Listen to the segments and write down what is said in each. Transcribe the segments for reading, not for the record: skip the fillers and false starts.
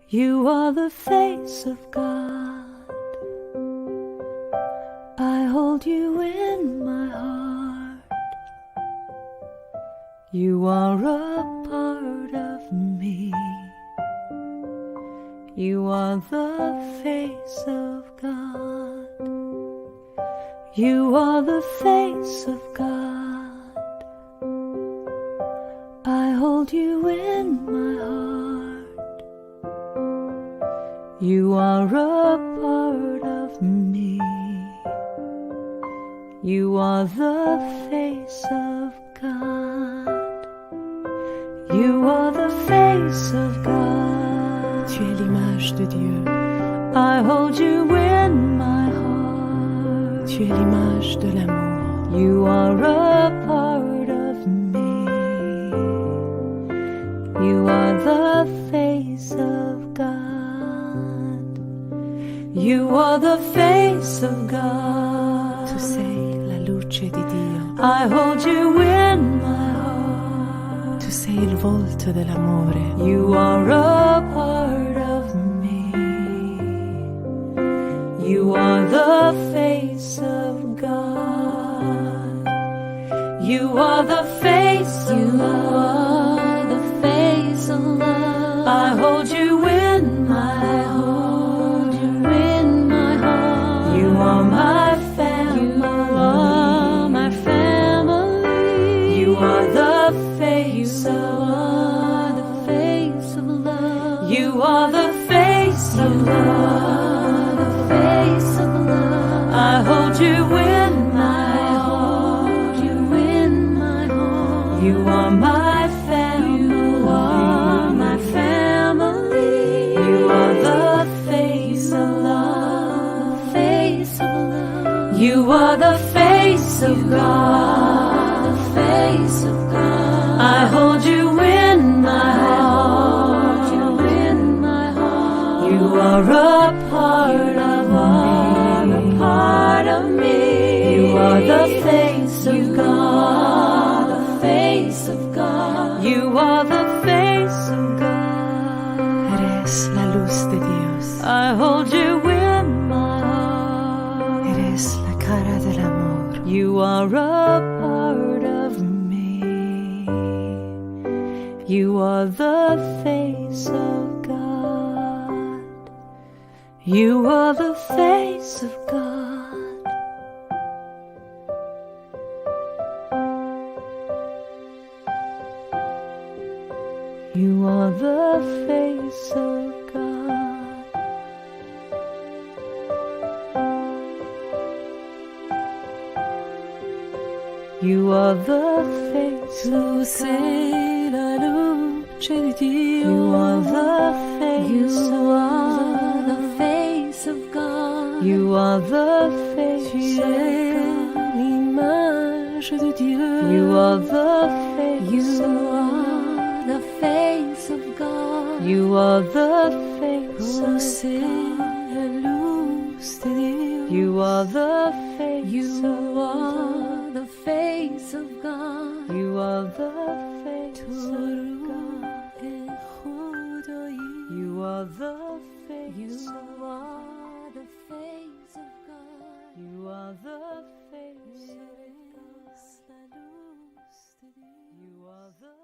You are the face of God. I hold you in my heart. You are a part of me. You are the face of God. You are the face of God. I hold you in my heart. You are a part of me. You are the face of God. You are the face of God. Tu es l'image de Dieu. I hold you in my heart. Tu es l'image de l'amour. You are a part of me. You are the face of God. You are the face of God. Tu sei la luce di Dio. I hold you in my heart. Tu sei il volto dell'amore. You are a part of me. You are the face of God. You are the face of love. The face of love. I hold you in my heart. You are my family. You are my family. You are the face of love. The face of love. You are the face of love. The face of love. I hold you in my heart. You in my heart. You are my family. You are my family. You are the face of love. The face of love. You are the face of God. The face of God. I hold you in my heart. You in my heart. You are a part of me. A part of me. You are the face of God. The face of God. You are the face of God. Eres la luz de Dios. I hold you in my heart. Eres la cara del amor. You are a part of me. You are the face of God. You are the face of God. You are the face of God. You are the face Tu sei la luce di Dio. You are the face You of are God. the face of God. You are the face Tu of es God. l'image de Dieu. You are the face You of God. are the face of God. You are the face Tu of sei God. la luz de Dios. You are the face You of are the face of God. God. You are the face Tu of God. es judoí. You are the face You of are the face of God. You are the face of Eres la luz de Dios. You are the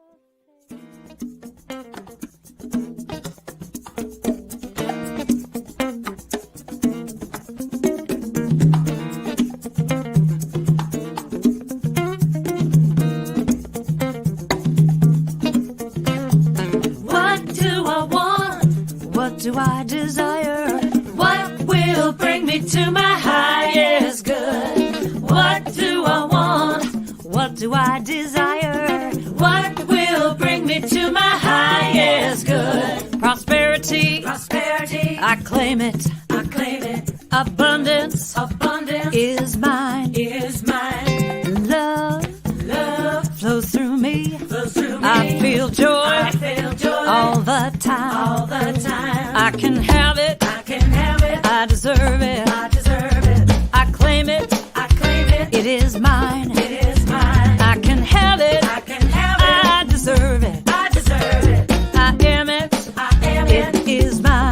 What do I want? What do I desire? What will bring me to my highest good? What do I want? What do I desire? What will bring me to my highest good? Prosperity, Prosperity, I claim it. I claim it. Abundance Abundance is mine. is mine. Love Love flows through me. flows through me. I feel joy I feel joy all the time. all the time. I can have it. I can have it. I deserve it. I deserve it. I claim it. I claim it. It is mine. It is mine. I can have it. I can have it. I deserve it. I deserve it. I am it. I am it. It is mine.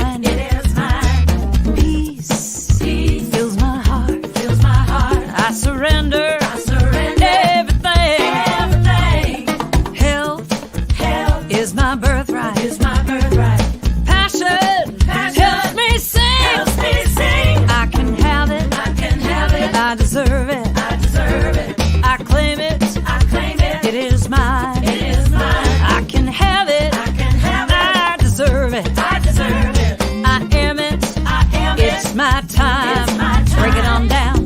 deserve it. I am it. I am It's it. my time. It's my time. Break it on down.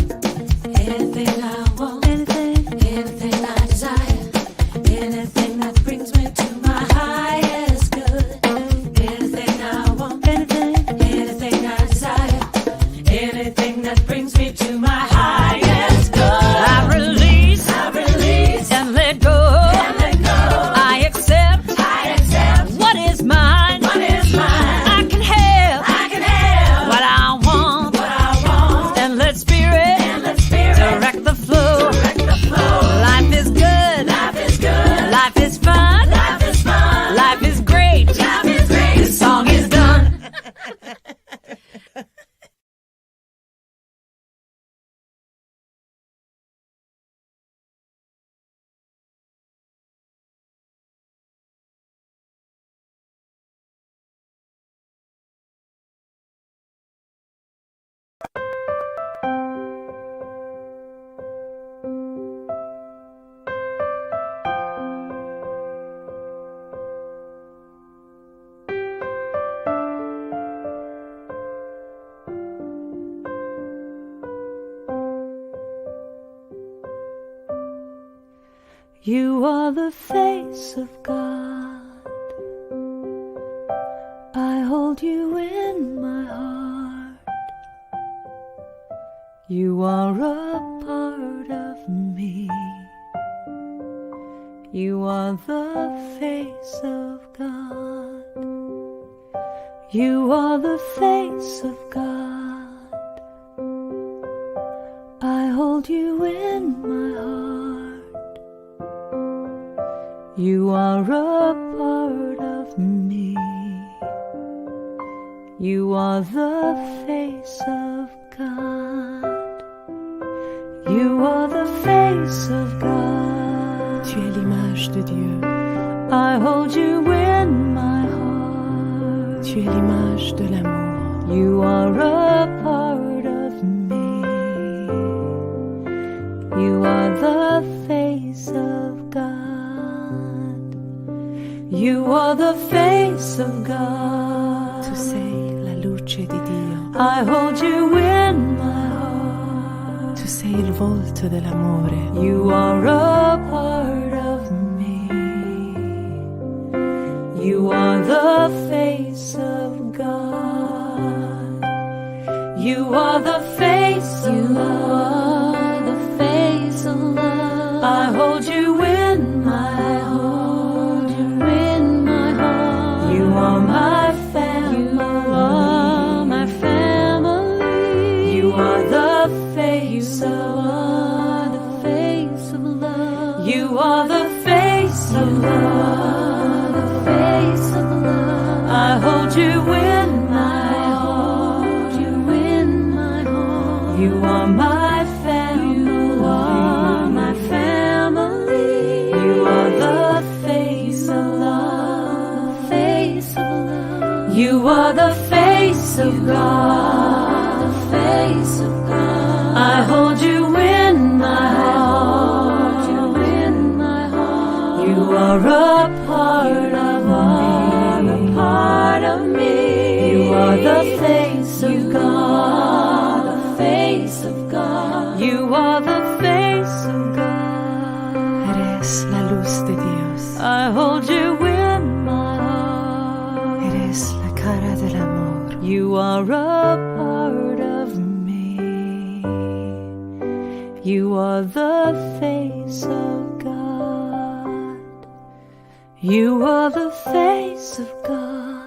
Anything I want, anything I desire, anything that brings me to my highest good. Anything I want, anything I desire, anything that brings me to my highest good. I release and let go. I accept what is mine. What is mine? I can have I can have what I want. what I want. And let spirit And let spirit direct the flow. direct the flow. Life is good. Life is good. Life is fun. Life is fun. Life is great. Life is great. This song is done. You are the face of God. I hold you in my heart. You are a part of me. You are the face of God. You are the face of God. I hold you in my heart. You are a part of me. You are the face of God. You are the face of God. Tu es l'image de Dieu. I hold you in my heart. Tu es l'image de l'amour. You are a part of me. You are the face of God. You are the face of God. Tu sei la luce di Dio. I hold you in my heart. Tu sei il volto dell'amore. You are a part of me. You are the face of God. You are the face of love. The face of love. I hold you in my heart. You are my family. You are my family. You are the face of love. The face of love. You are the face of love. The face of love. I hold you in my heart. You in my heart. You are my family. You are my family. You are the face of love. Face of love. You are the face of God. The face of God. I hold you in my heart. You in my heart. You are a part of me. A part of me. You are the face of God. The face of God. You are the face of God. Eres la luz de Dios. I hold you in my heart. Eres la cara del amor. You are a part of me. You are the face of God. You are the face of God.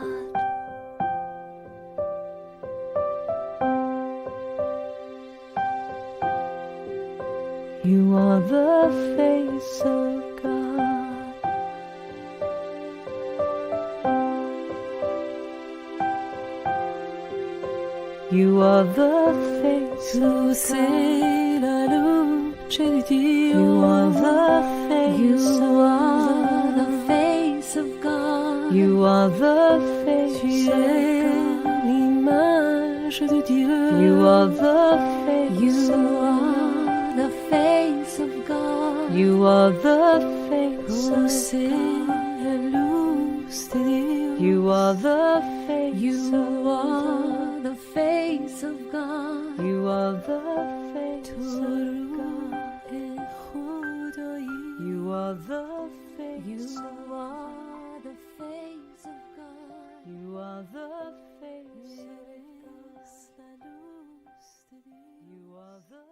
You are the face of God. You are the face Tu of sei la luce di Dio. You are the face You of are the God. face of God. You are the face Tu of es God. l'image de Dieu. You are the face You of God. are the face of You are the face Oh, of c'est la luz de Dios. You are the face You of are the face of God. You are the face تو of روح God. خدایی. You are the face You of are the face of God. You are the face of God. Eres la luz de Dios. You are the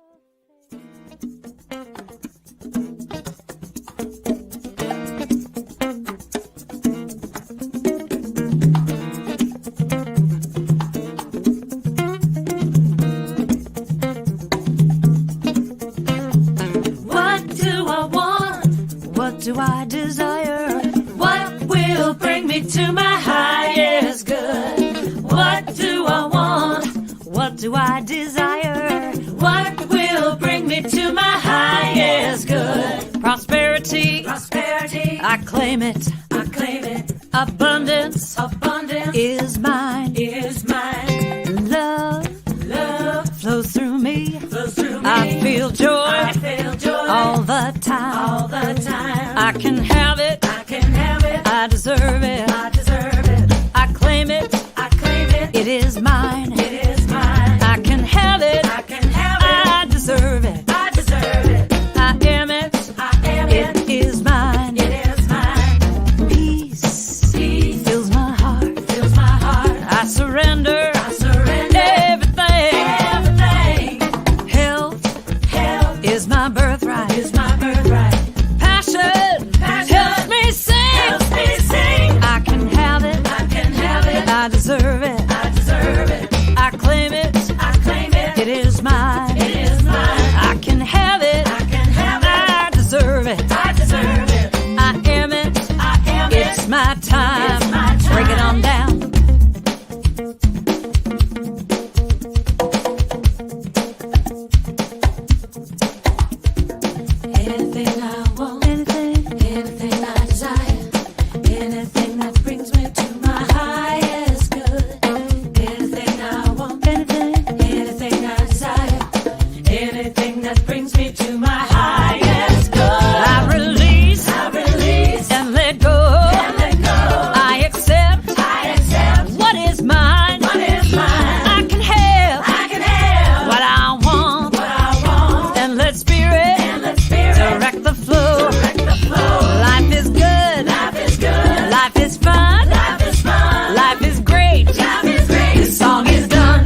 What do I want? What do I desire? What will bring me to my highest good? What do I want? What do I desire? What will bring me to my highest good? prosperity. Prosperity, I claim it. I claim it. Abundance Abundance is mine. is mine. Love Love flows through me. flows through me. I feel joy I feel joy all the time. all the time. I can have it. I can have it. I deserve it. I deserve it. I claim it. I claim it. It is mine. It is mine. I can have it. I can have it. I deserve it. I deserve it. I am it. I am it. It is mine. It is mine. Peace Peace fills my heart. fills my heart. I surrender I surrender everything. everything. Health Health is my birthright. is my birthright. Passion helps me sing. Helps me sing. I can have it. I can have it. I deserve it. I deserve it. I claim it. I claim it. It is mine. It is mine. I can have it. I can have it. I deserve it. I deserve it. I am it. I am it. It's my time. It's my time. Break it on down. Anything I want, anything I desire, anything that brings me to my highest good. Anything I want, anything I desire, anything that brings me to my highest good. I release I release and let go. and let go. I accept I accept what is mine. what is mine. I can have I can have what I want. what I want. And let spirit And let spirit direct the flow. direct the flow. Life is good. Life is good. Life is fun. Life is fun. Life is great. Life is great. This song is done.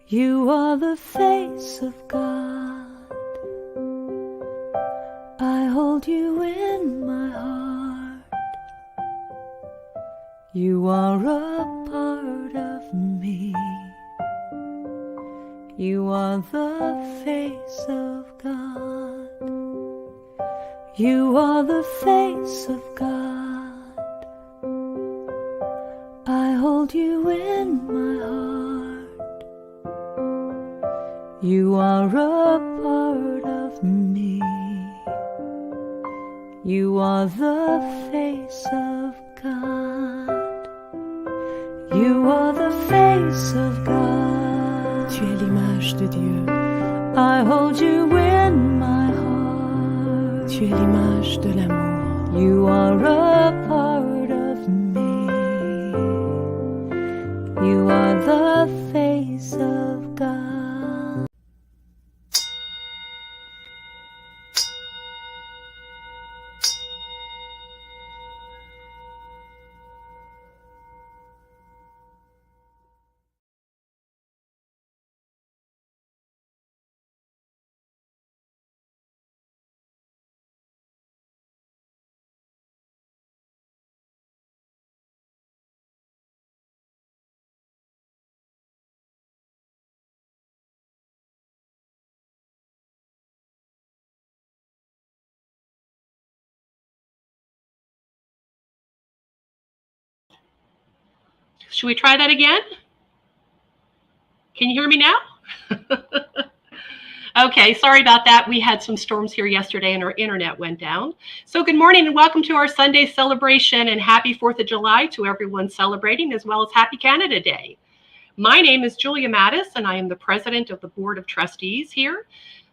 You are the face of God. I hold you in my heart. You are a part of me. You are the face of God. You are the face of God. I hold you in my heart. You are a part of me. You are the face of God. You are the face of God. Tu es l'image de Dieu. I hold you in my heart. Tu es l'image de l'amour. You are a part of me. You are the face of God. Should we try that again? Can you hear me now? Okay, sorry about that. We had some storms here yesterday and our internet went down. So good morning and welcome to our Sunday celebration, and happy 4th of July to everyone celebrating, as well as happy Canada Day. My name is Julia Mattis and I am the president of the Board of Trustees here,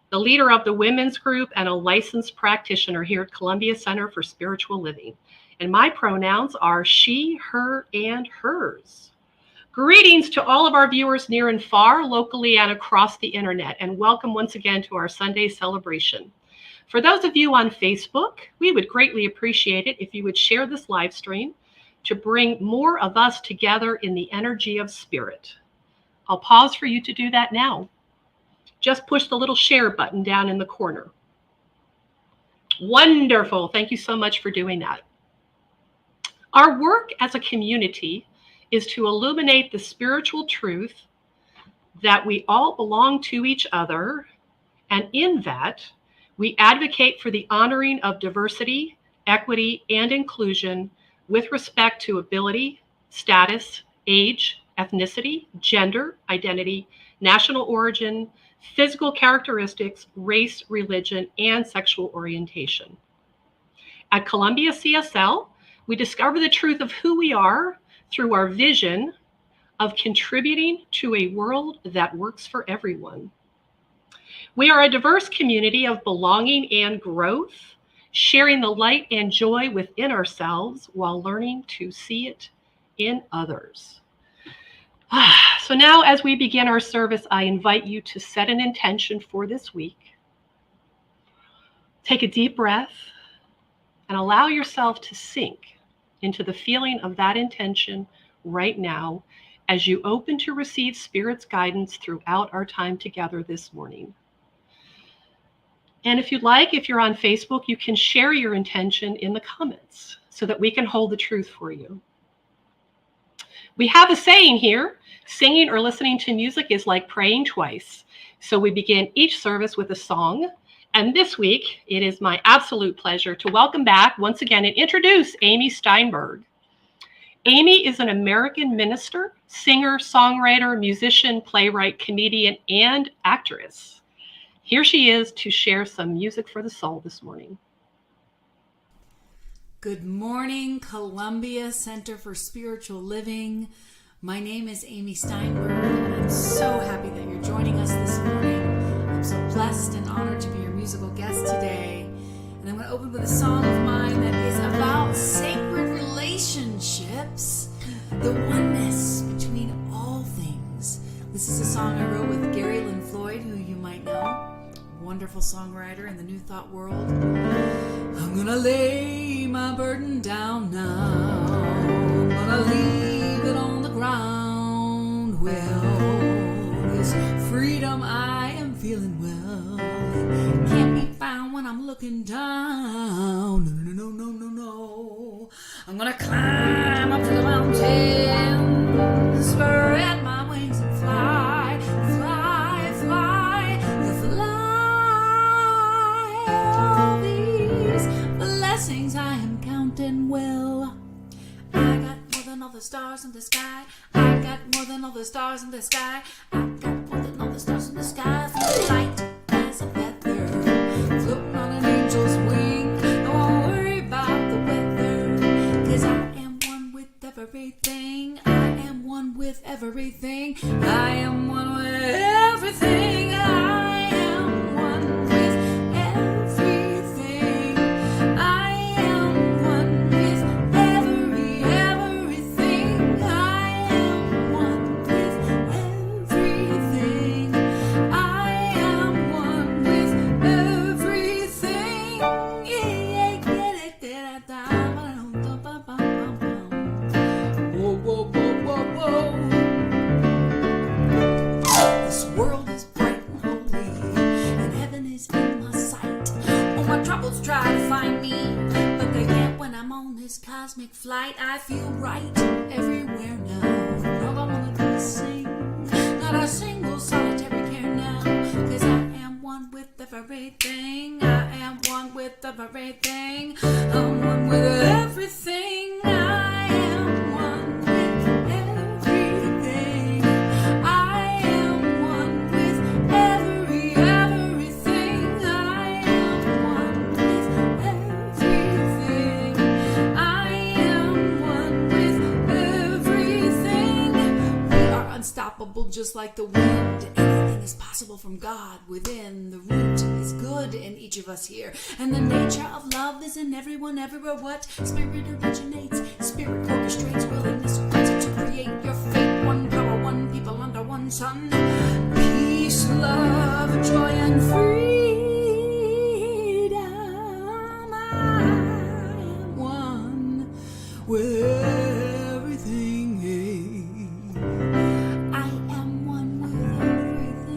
the leader of the women's group, and a licensed practitioner here at Columbia Center for Spiritual Living. And my pronouns are she, her, and hers. Greetings to all of our viewers near and far, locally and across the internet, and welcome once again to our Sunday celebration. For those of you on Facebook, we would greatly appreciate it if you would share this live stream to bring more of us together in the energy of spirit. I'll pause for you to do that now. Just push the little share button down in the corner. Wonderful. Thank you so much for doing that. Our work as a community is to illuminate the spiritual truth that we all belong to each other, and in that, we advocate for the honoring of diversity, equity, and inclusion with respect to ability, status, age, ethnicity, gender, identity, national origin, physical characteristics, race, religion, and sexual orientation. At Columbia CSL, we discover the truth of who we are through our vision of contributing to a world that works for everyone. We are a diverse community of belonging and growth, sharing the light and joy within ourselves while learning to see it in others. So now, as we begin our service, I invite you to set an intention for this week. Take a deep breath and allow yourself to sink into the feeling of that intention right now as you open to receive Spirit's guidance throughout our time together this morning. And if you'd like, if you're on Facebook, you can share your intention in the comments so that we can hold the truth for you. We have a saying here, singing or listening to music is like praying twice. So we begin each service with a song. And this week, it is my absolute pleasure to welcome back once again and introduce Amy Steinberg. Amy is an American minister, singer, songwriter, musician, playwright, comedian, and actress. Here she is to share some music for the soul this morning. Good morning, Columbia Center for Spiritual Living. My name is Amy Steinberg, and I'm so happy that you're joining us this morning. I'm so blessed and honored to be your musical guest today. And I'm going to open with a song of mine that is about sacred relationships, the oneness between all things. This is a song I wrote with Gary Lynn Floyd, who you might know. Wonderful songwriter in the New Thought world. I'm gonna lay my burden down now. I'm gonna leave it on the ground. Well, this freedom I am feeling well can't be found when I'm looking down. No. I'm gonna climb up to the mountains, spread my wings and fly. All these blessings I am counting well. I got more than all the stars in the sky. I got more than all the stars in the sky. I got more than all the stars in the sky. Feel light as a feather, floating on an angel's wing. Don't worry about the weather, 'cause I am one with everything. I am one with everything. I am one with everything. I am one with everything. I am one with everything. I am one with everything. I am one with everything. Whoa. This world is bright and holy, and heaven is in my sight. All my troubles try to find me, but they can't when I'm on this cosmic flight. I feel right everywhere now. All I wanna do is sing, not a single solitary care now. 'Cause I am one with everything. I am one with everything. I'm one with everything. I am one with everything. flow just like the wind. Anything is possible from God within. The root is good in each of us here. And the nature of love is in everyone, everywhere. What spirit originates? Spirit orchestrates willingness to create your fate. One power, one people under one sun. Peace, love, joy, and freedom. I am one with everything. I am one with everything.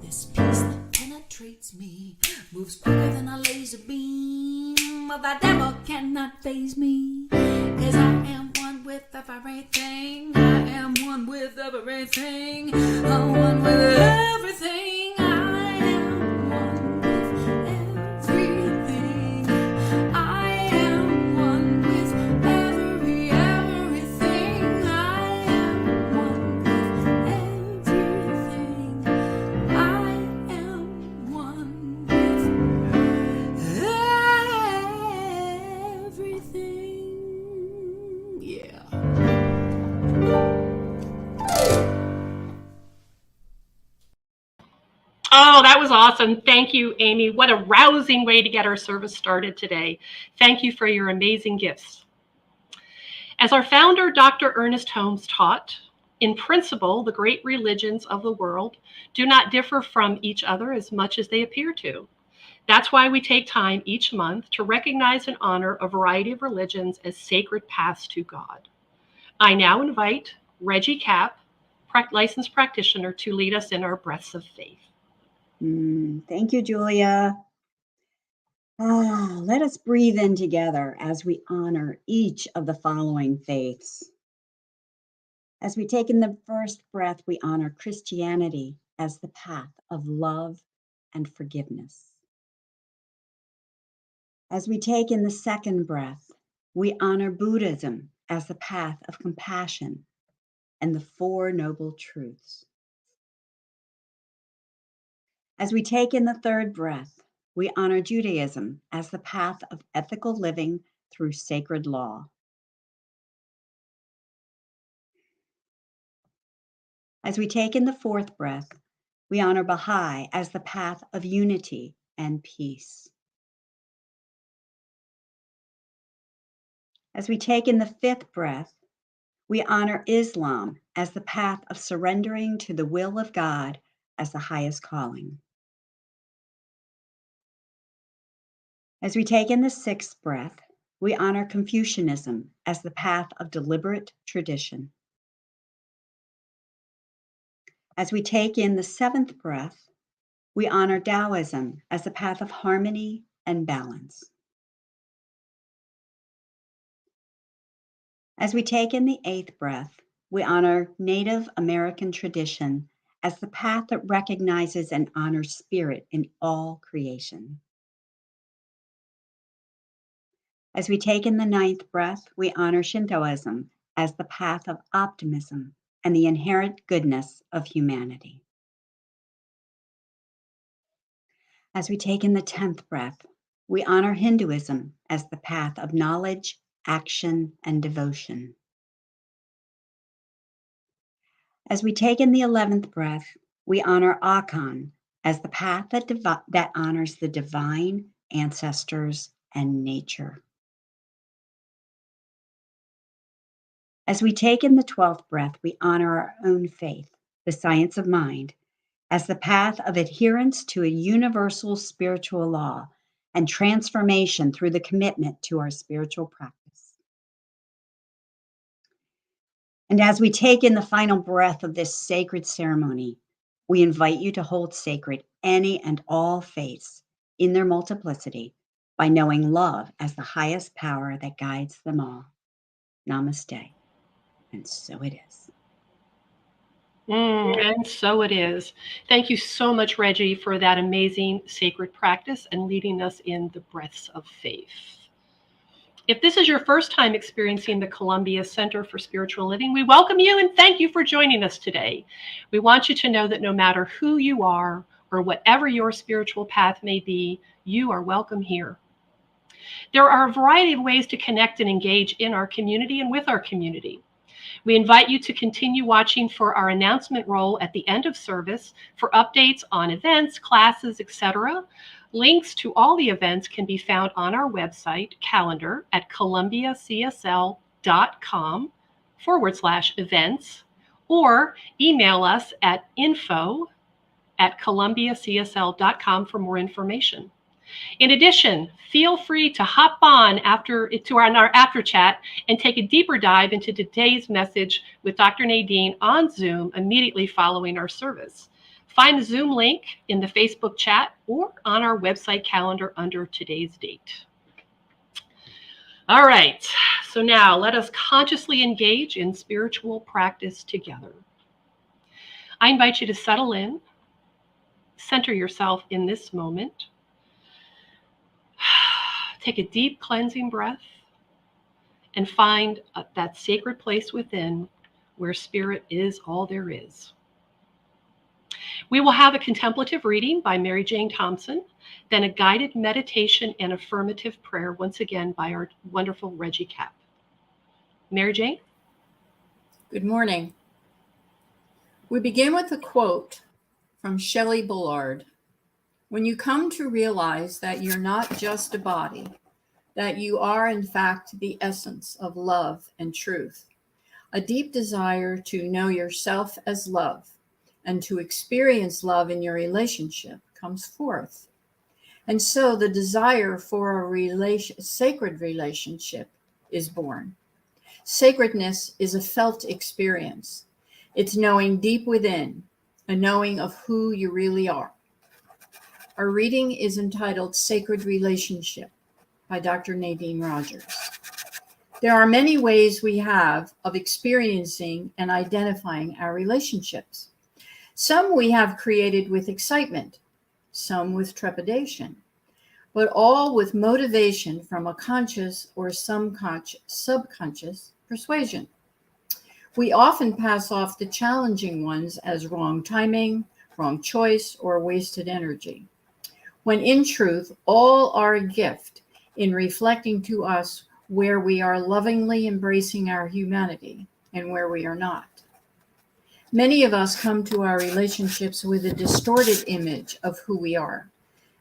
This peace that penetrates me moves quicker than a laser beam. But the devil cannot faze me, 'cause I am one with everything. I am one with everything. I'm one with everything. I am one with everything. I am one with everything. I am one with everything. I am one with everything. Yeah. Oh, that was awesome. Thank you, Amy. What a rousing way to get our service started today. Thank you for your amazing gifts. As our founder, Dr. Ernest Holmes, taught, in principle, the great religions of the world do not differ from each other as much as they appear to. That's why we take time each month to recognize and honor a variety of religions as sacred paths to God. I now invite Reggie Kapp, licensed practitioner, to lead us in our breaths of faith. Thank you, Julia. Let us breathe in together as we honor each of the following faiths. As we take in the first breath, we honor Christianity as the path of love and forgiveness. As we take in the second breath, we honor Buddhism as the path of compassion and the Four Noble Truths. As we take in the third breath, we honor Judaism as the path of ethical living through sacred law. As we take in the fourth breath, we honor Baha'i as the path of unity and peace. As we take in the fifth breath, we honor Islam as the path of surrendering to the will of God as the highest calling. As we take in the sixth breath, we honor Confucianism as the path of deliberate tradition. As we take in the seventh breath, we honor Taoism as the path of harmony and balance. As we take in the eighth breath, we honor Native American tradition as the path that recognizes and honors spirit in all creation. As we take in the ninth breath, we honor Shintoism as the path of optimism and the inherent goodness of humanity. As we take in the 10th breath, we honor Hinduism as the path of knowledge, action, and devotion. As we take in the 11th breath, we honor Akan as the path that honors the divine, ancestors, and nature. As we take in the 12th breath, we honor our own faith, the science of mind, as the path of adherence to a universal spiritual law and transformation through the commitment to our spiritual practice. And as we take in the final breath of this sacred ceremony, we invite you to hold sacred any and all faiths in their multiplicity by knowing love as the highest power that guides them all. Namaste. And so it is. And so it is. Thank you so much, Reggie, for that amazing sacred practice and leading us in the breaths of faith. If this is your first time experiencing the Columbia Center for Spiritual Living, we welcome you and thank you for joining us today. We want you to know that no matter who you are or whatever your spiritual path may be, you are welcome here. There are a variety of ways to connect and engage in our community and with our community. We invite you to continue watching for our announcement roll at the end of service for updates on events, classes, etc. Links to all the events can be found on our website calendar at columbiacsl.com/events, or email us at info@columbiacsl.com for more information. In addition, feel free to hop on our after chat and take a deeper dive into today's message with Dr. Nadene on Zoom immediately following our service. Find the Zoom link in the Facebook chat or on our website calendar under today's date. All right, so now let us consciously engage in spiritual practice together. I invite you to settle in, center yourself in this moment. Take a deep cleansing breath and find that sacred place within where spirit is all there is. We will have a contemplative reading by Mary Jane Thompson, then a guided meditation and affirmative prayer, once again by our wonderful Reggie Cap. Mary Jane? Good morning. We begin with a quote from Shelley Bullard. When you come to realize that you're not just a body, that you are in fact the essence of love and truth, a deep desire to know yourself as love and to experience love in your relationship comes forth. And so the desire for a sacred relationship is born. Sacredness is a felt experience. It's knowing deep within, a knowing of who you really are. Our reading is entitled Sacred Relationship by Dr. Nadene Rogers. There are many ways we have of experiencing and identifying our relationships. Some we have created with excitement, some with trepidation, but all with motivation from a conscious or subconscious persuasion. We often pass off the challenging ones as wrong timing, wrong choice, or wasted energy, when in truth, all are a gift in reflecting to us where we are lovingly embracing our humanity and where we are not. Many of us come to our relationships with a distorted image of who we are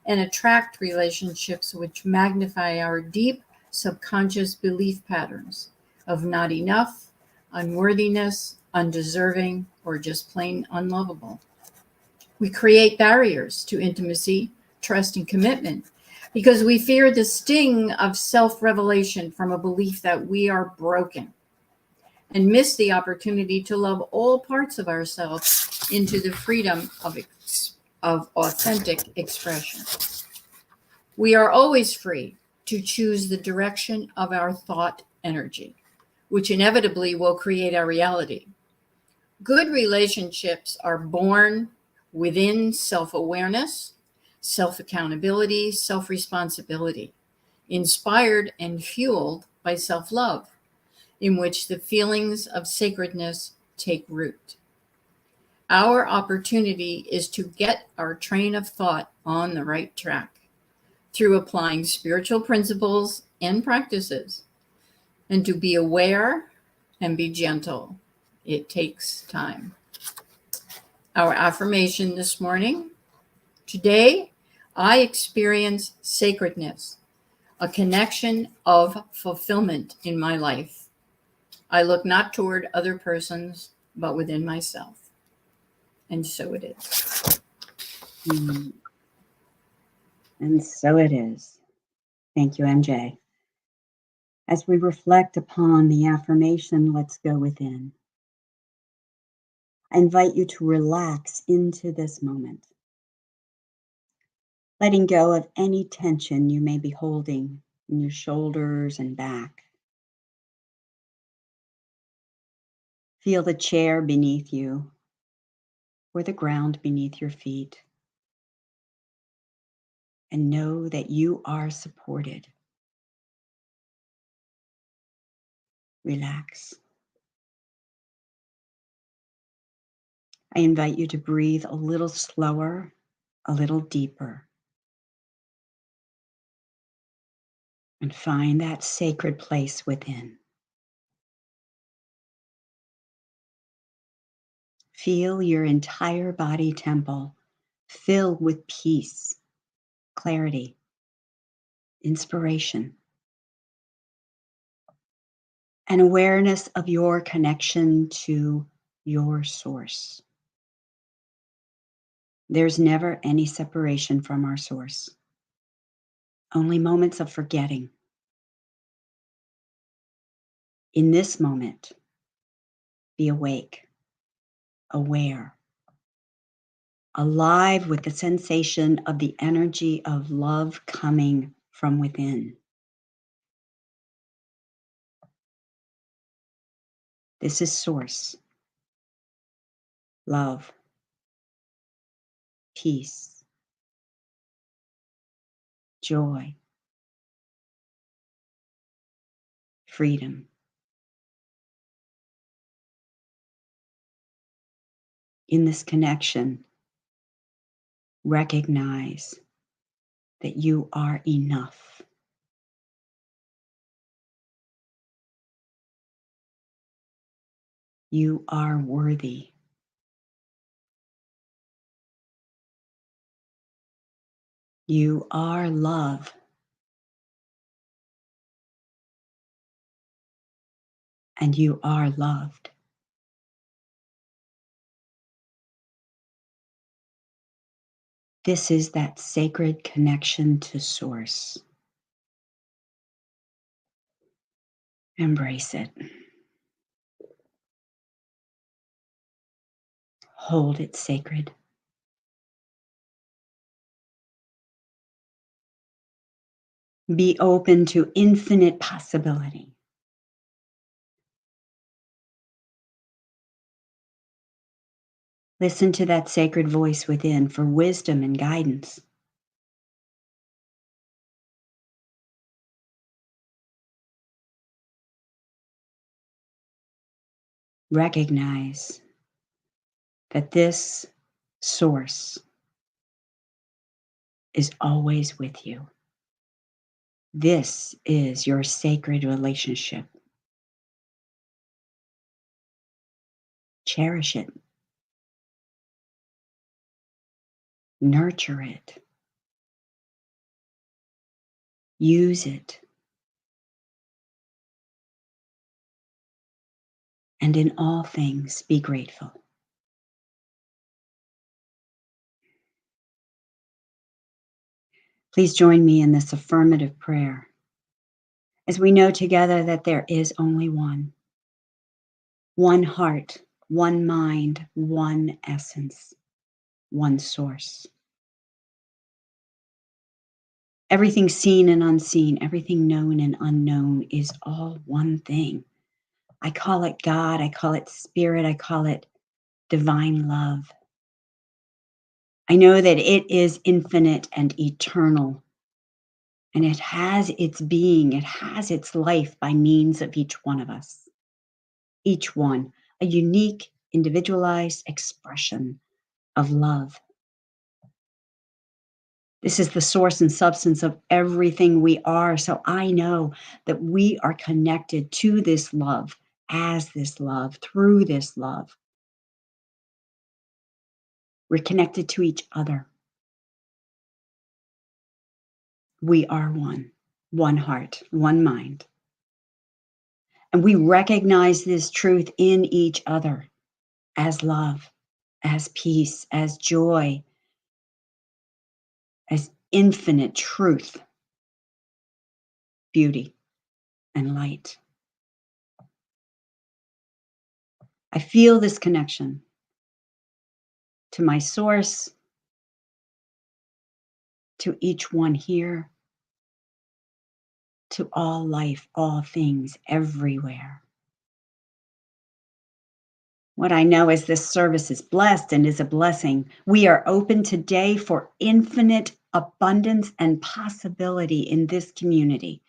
and attract relationships which magnify our deep subconscious belief patterns of not enough, unworthiness, undeserving, or just plain unlovable. We create barriers to intimacy, trust, and commitment because we fear the sting of self-revelation from a belief that we are broken and miss the opportunity to love all parts of ourselves into the freedom of authentic expression. We are always free to choose the direction of our thought energy, which inevitably will create our reality. Good relationships are born within self-awareness, self-accountability, self-responsibility, inspired and fueled by self-love, in which the feelings of sacredness take root. Our opportunity is to get our train of thought on the right track through applying spiritual principles and practices, and to be aware and be gentle. It takes time. Our affirmation this morning: today, I experience sacredness, a connection of fulfillment in my life. I look not toward other persons, but within myself. And so it is. And so it is. Thank you, MJ. As we reflect upon the affirmation, let's go within. I invite you to relax into this moment, letting go of any tension you may be holding in your shoulders and back. Feel the chair beneath you or the ground beneath your feet, and know that you are supported. Relax. I invite you to breathe a little slower, a little deeper, and find that sacred place within. Feel your entire body temple filled with peace, clarity, inspiration, and awareness of your connection to your source. There's never any separation from our source, only moments of forgetting. In this moment, be awake, aware, alive with the sensation of the energy of love coming from within. This is source, love, peace, joy, freedom. In this connection, recognize that you are enough. You are worthy. You are love. And you are loved. This is that sacred connection to source. Embrace it. Hold it sacred. Be open to infinite possibility. Listen to that sacred voice within for wisdom and guidance. Recognize that this source is always with you. This is your sacred relationship. Cherish it. Nurture it. Use it. And in all things, be grateful. Please join me in this affirmative prayer as we know together that there is only one heart, one mind, one essence, one source. Everything seen and unseen, everything known and unknown is all one thing. I call it God, I call it spirit, I call it divine love. I know that it is infinite and eternal, and it has its being, it has its life by means of each one of us. Each one, a unique, individualized expression of love. This is the source and substance of everything we are. So I know that we are connected to this love, as this love, through this love. We're connected to each other. We are one heart, one mind. And we recognize this truth in each other as love, as peace, as joy, as infinite truth, beauty, and light. I feel this connection to my source, to each one here, to all life, all things, everywhere. What I know is this service is blessed and is a blessing. We are open today for infinite abundance and possibility in this community.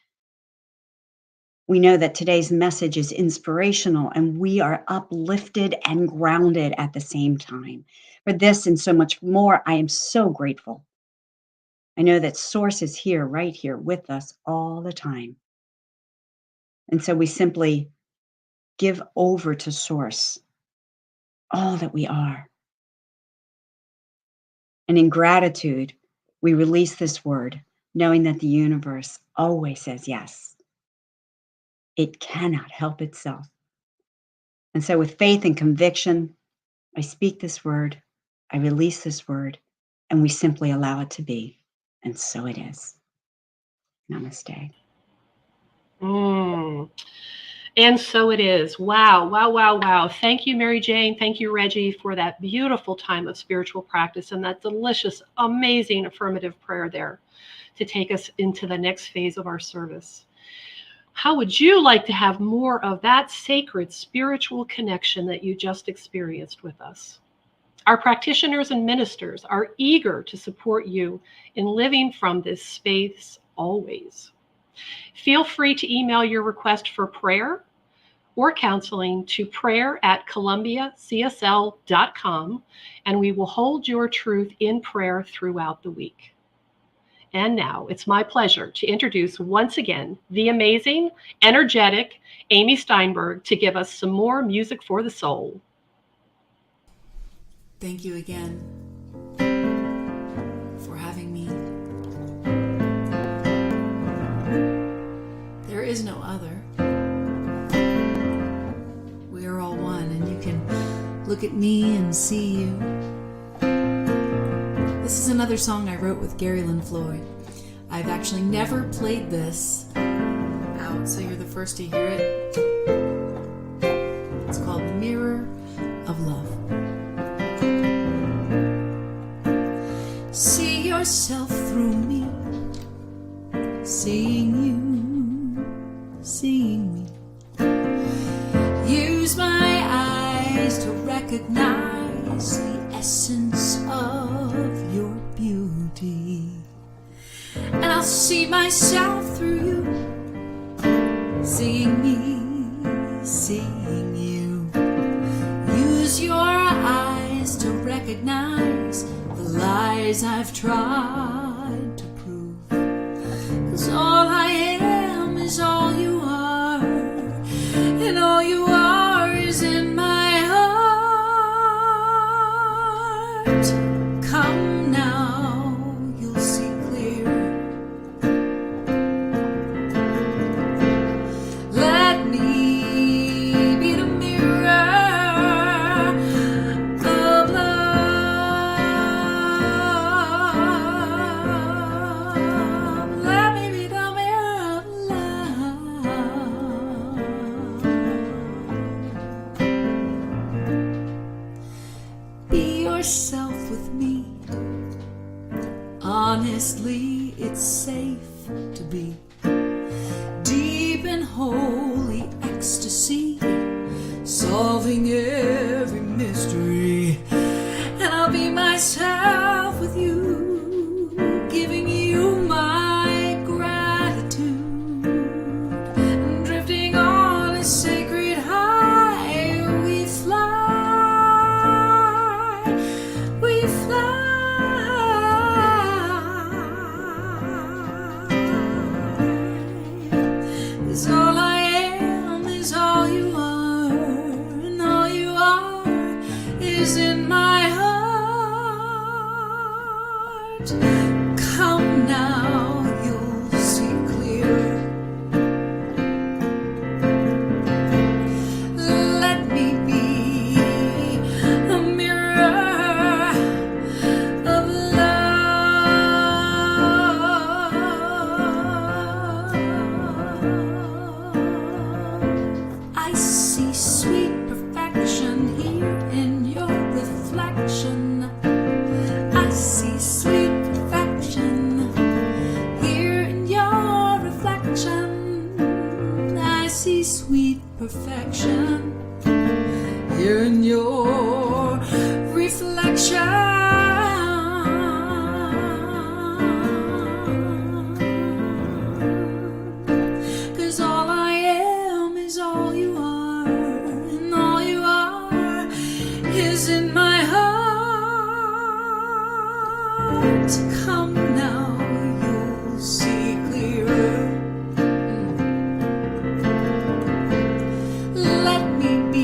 We know that today's message is inspirational and we are uplifted and grounded at the same time. For this and so much more, I am so grateful. I know that Source is here, right here with us all the time. And so we simply give over to Source all that we are. And in gratitude, we release this word, knowing that the universe always says yes. It cannot help itself. And so with faith and conviction, I speak this word, I release this word, and we simply allow it to be. And so it is. Namaste. And so it is. Wow, wow, wow, wow. Thank you, Mary Jane. Thank you, Reggie, for that beautiful time of spiritual practice and that delicious, amazing affirmative prayer there to take us into the next phase of our service. How would you like to have more of that sacred spiritual connection that you just experienced with us? Our practitioners and ministers are eager to support you in living from this space always. Feel free to email your request for prayer or counseling to prayer@columbiacsl.com, and we will hold your truth in prayer throughout the week. And now it's my pleasure to introduce once again the amazing, energetic Amy Steinberg to give us some more music for the soul. Thank you again for having me. There is no other. We are all one, and you can look at me and see you. This is another song I wrote with Gary Lynn Floyd. I've actually never played this out, so you're the first to hear it. It's called Mirror of Love. See yourself through me, seeing you, seeing me. Use my eyes to recognize the essence of your beauty. And I'll see myself through you, seeing me, seeing you. Use your eyes to recognize the lies I've tried to prove. 'Cause all I am is all you are, and all you are is in my heart. Come now, you'll see clear. Let me be the mirror of love. Let me be the mirror of love. Be yourself with me. Honestly, it's safe to be deep in holy ecstasy, solving every mystery. And I'll be myself with you, giving you my gratitude, and drifting on a sacred high. We fly, we fly. Is all I am, is all you are, and all you are is in my heart. Come now, you'll see clear. Let me be a mirror of love. I see sweet perfection here in your reflection. I see sweet perfection here in your reflection. I see sweet perfection here in your reflection. 'Cause all I am is all you are, and all you are is in my heart. Come now, you'll see clearer. Let me be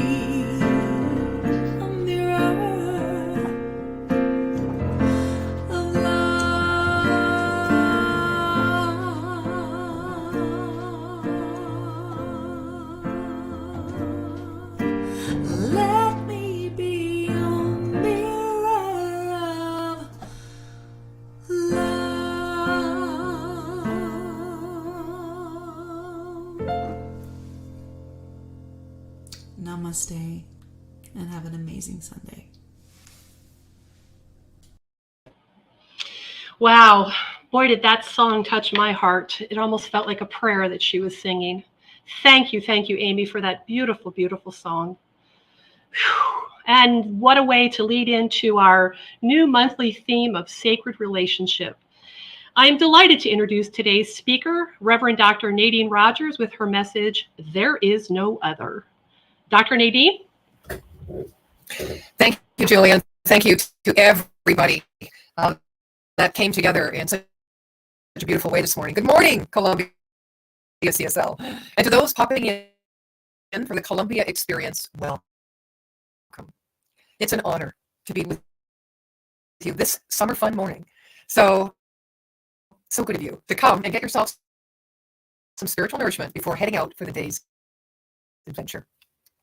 namaste, and have an amazing Sunday. Wow. Boy, did that song touch my heart. It almost felt like a prayer that she was singing. Thank you, Amy, for that beautiful, beautiful song. Whew. And what a way to lead into our new monthly theme of sacred relationship. I'm delighted to introduce today's speaker, Reverend Dr. Nadene Rogers, with her message, There is No Other. Dr. Nadene? Thank you, Julian. Thank you to everybody that came together in such a beautiful way this morning. Good morning, Columbia CSL. And to those popping in for the Columbia experience, welcome. It's an honor to be with you this summer fun morning. So good of you to come and get yourself some spiritual nourishment before heading out for the day's adventure.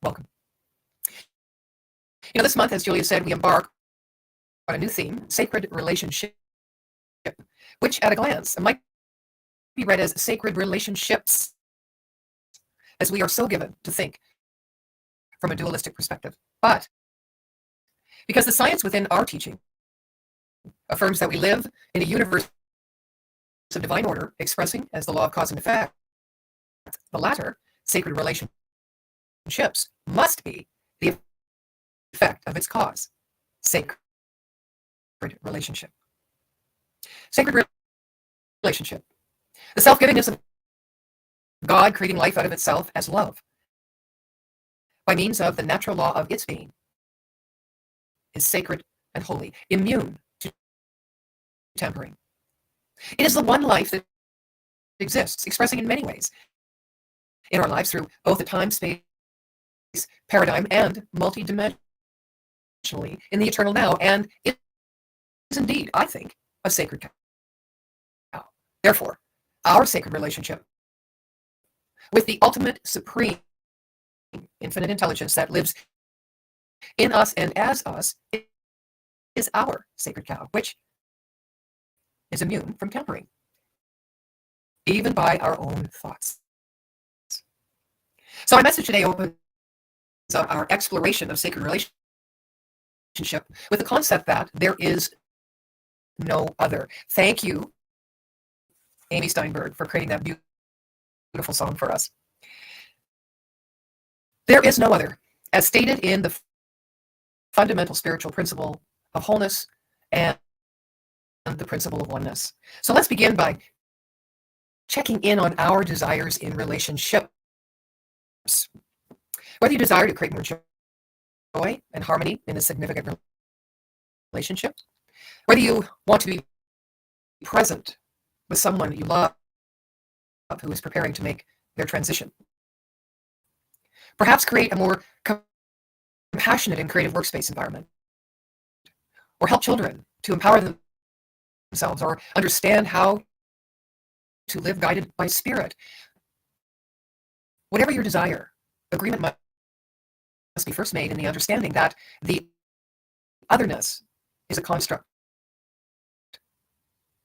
Welcome. You know, this month, as Julia said, we embark on a new theme, sacred relationship, which at a glance might be read as sacred relationships, as we are so given to think from a dualistic perspective. But because the science within our teaching affirms that we live in a universe of divine order, expressing as the law of cause and effect, the latter, sacred relationships, must be the effect of its cause, sacred relationship. Sacred relationship. The self-givingness of God creating life out of itself as love by means of the natural law of its being is sacred and holy, immune to tampering. It is the one life that exists, expressing in many ways in our lives through both the time-space paradigm and multidimensionally in the eternal now, and it is indeed, I think, a sacred cow. Therefore, our sacred relationship with the ultimate supreme infinite intelligence that lives in us and as us is our sacred cow, which is immune from tampering, even by our own thoughts. So my message today opens up our exploration of sacred relationship with the concept that there is no other. Thank you, Amy Steinberg, for creating that beautiful song for us. There is no other, as stated in the fundamental spiritual principle of wholeness and the principle of oneness. So let's begin by checking in on our desires in relationships. Whether you desire to create more joy and harmony in a significant relationship, whether you want to be present with someone you love who is preparing to make their transition, perhaps create a more compassionate and creative workspace environment, or help children to empower themselves or understand how to live guided by spirit. Whatever your desire, agreement must be first made in the understanding that the otherness is a construct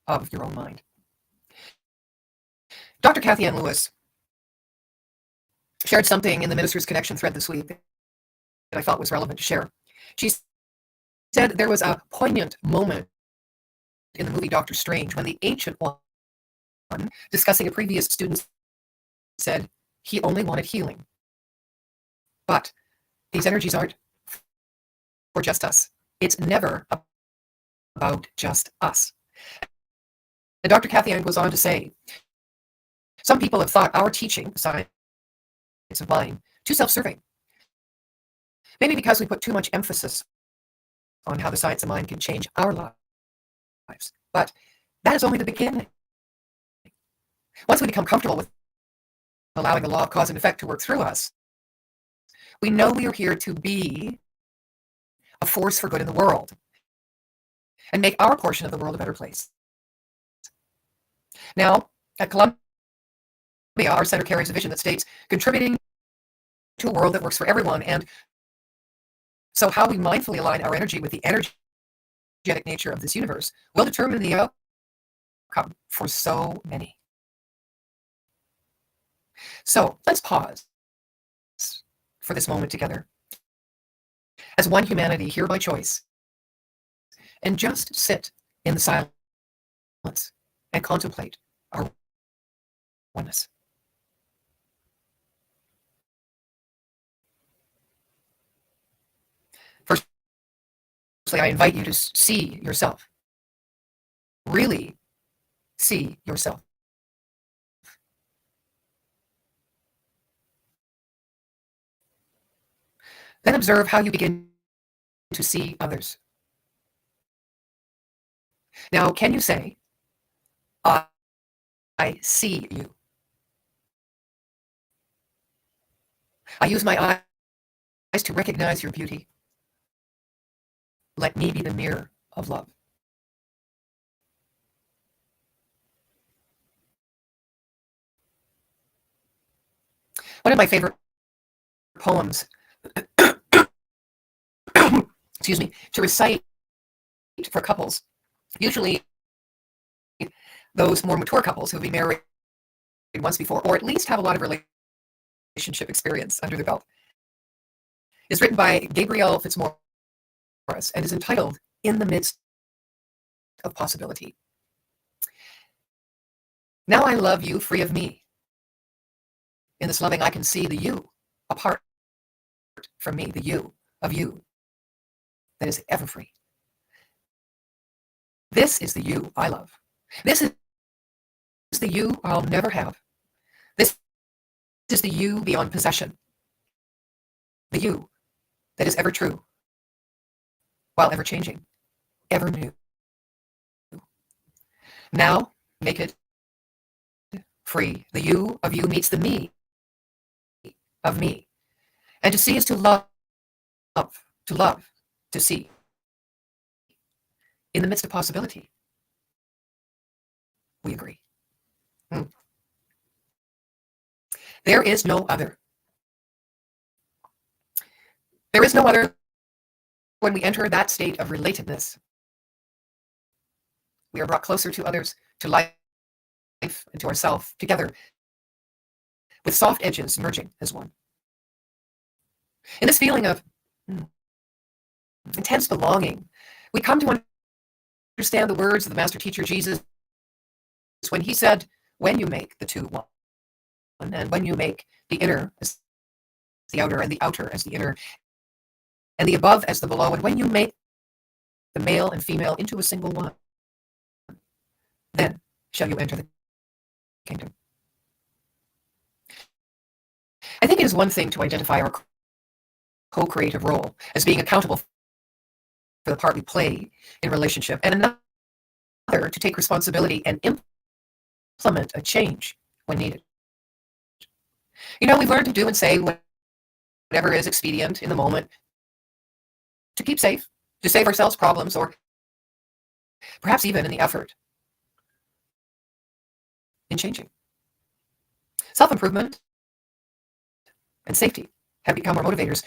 of your own mind. Dr. Kathy Ann Lewis shared something in the Minister's Connection thread this week that I felt was relevant to share. She said there was a poignant moment in the movie Doctor Strange when the Ancient One, discussing a previous student, said he only wanted healing. But these energies aren't for just us. It's never about just us. And Dr. Kathy Ann goes on to say, some people have thought our teaching, the science of mind, too self-serving. Maybe because we put too much emphasis on how the science of mind can change our lives. But that is only the beginning. Once we become comfortable with allowing the law of cause and effect to work through us, we know we are here to be a force for good in the world and make our portion of the world a better place. Now, at Columbia, our center carries a vision that states contributing to a world that works for everyone. And so how we mindfully align our energy with the energetic nature of this universe will determine the outcome for so many. So let's pause for this moment together as one humanity here by choice and just sit in the silence and contemplate our oneness. Firstly, I invite you to see yourself. Really see yourself. Then observe how you begin to see others. Now, can you say, I see you? I use my eyes to recognize your beauty. Let me be the mirror of love. One of my favorite poems, excuse me, to recite for couples, usually those more mature couples who have been married once before, or at least have a lot of relationship experience under their belt, is written by Gabrielle Fitzmaurice and is entitled In the Midst of Possibility. Now I love you free of me. In this loving, I can see the you apart from me, the you of you that is ever free. This is the you I love. This is the you I'll never have. This is the you beyond possession. The you that is ever true, while ever changing, ever new. Now, naked, free, the you of you meets the me of me. And to see is to love, to see. In the midst of possibility, we agree. There is no other. There is no other when we enter that state of relatedness. We are brought closer to others, to life, and to ourselves, together, with soft edges merging as one. In this feeling of intense belonging, we come to understand the words of the master teacher Jesus when he said, when you make the two one, and when you make the inner as the outer, and the outer as the inner, and the above as the below, and when you make the male and female into a single one, then shall you enter the kingdom. I think it is one thing to identify our co-creative role as being accountable for the part we play in relationship, and another to take responsibility and implement a change when needed. You know, we've learned to do and say whatever is expedient in the moment to keep safe, to save ourselves problems, or perhaps even in the effort in changing. Self-improvement and safety have become our motivators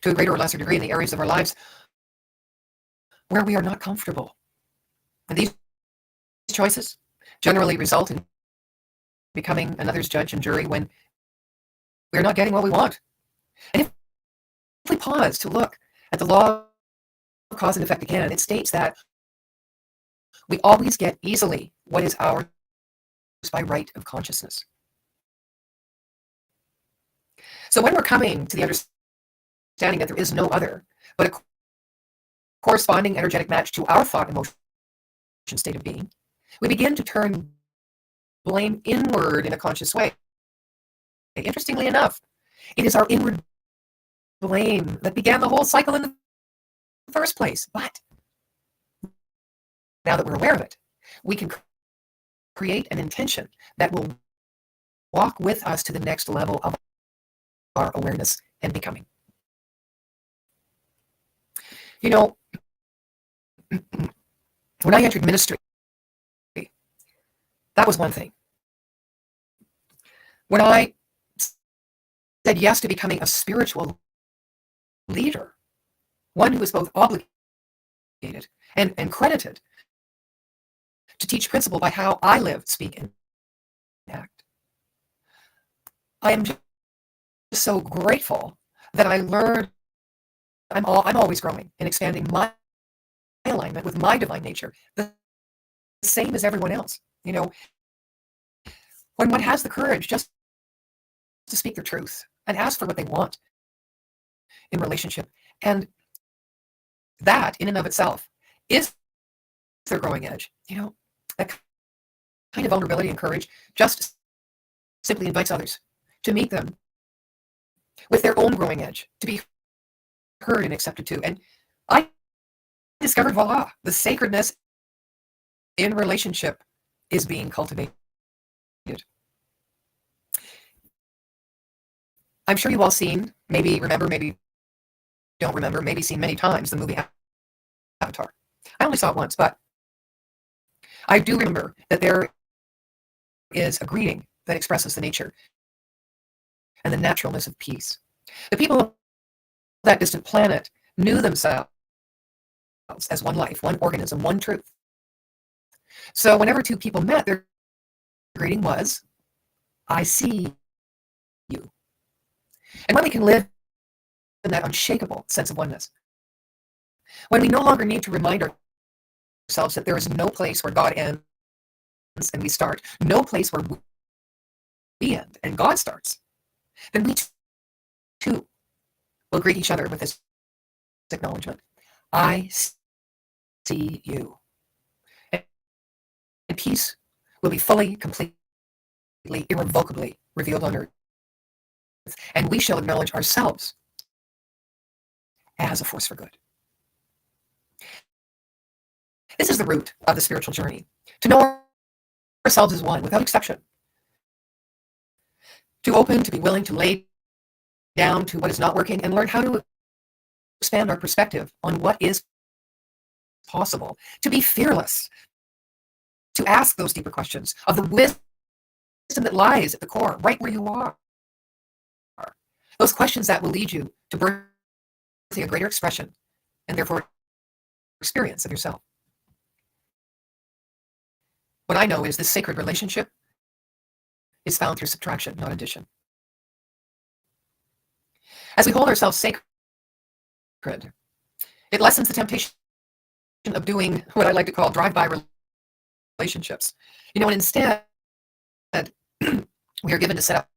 to a greater or lesser degree in the areas of our lives where we are not comfortable. And these choices generally result in becoming another's judge and jury when we're not getting what we want. And if we pause to look at the law of cause and effect again, it states that we always get easily what is ours by right of consciousness. So when we're coming to the understanding that there is no other, but a corresponding energetic match to our thought, emotion, state of being, we begin to turn blame inward in a conscious way. Interestingly enough, it is our inward blame that began the whole cycle in the first place. But now that we're aware of it, we can create an intention that will walk with us to the next level of our awareness and becoming. You know, when I entered ministry, that was one thing. When I said yes to becoming a spiritual leader, one who is both obligated and credited to teach principle by how I live, speak, and act, I am so grateful that I learned I'm always growing and expanding my alignment with my divine nature, the same as everyone else. You know, when one has the courage just to speak their truth and ask for what they want in relationship, and that in and of itself is their growing edge. You know, that kind of vulnerability and courage just simply invites others to meet them with their own growing edge, to be heard and accepted too. And I discovered, voila, the sacredness in relationship is being cultivated. I'm sure you've all seen, maybe remember, maybe don't remember, maybe seen many times, the movie Avatar. I only saw it once, but I do remember that there is a greeting that expresses the nature and the naturalness of peace. The people of that distant planet knew themselves as one life, one organism, one truth. So whenever two people met, their greeting was, I see you. And when we can live in that unshakable sense of oneness, when we no longer need to remind ourselves that there is no place where God ends and we start, no place where we end and God starts, then we too will greet each other with this acknowledgement. I see you. And peace will be fully, completely, irrevocably revealed on earth. And we shall acknowledge ourselves as a force for good. This is the root of the spiritual journey. To know ourselves as one, without exception. To open, to be willing to lay down to what is not working and learn how to expand our perspective on what is possible. To be fearless. To ask those deeper questions of the wisdom that lies at the core, right where you are. Those questions that will lead you to birthing a greater expression and therefore experience of yourself. What I know is this sacred relationship is found through subtraction, not addition. As we hold ourselves sacred, it lessens the temptation of doing what I like to call drive-by relationships. You know, and instead, we are given to set up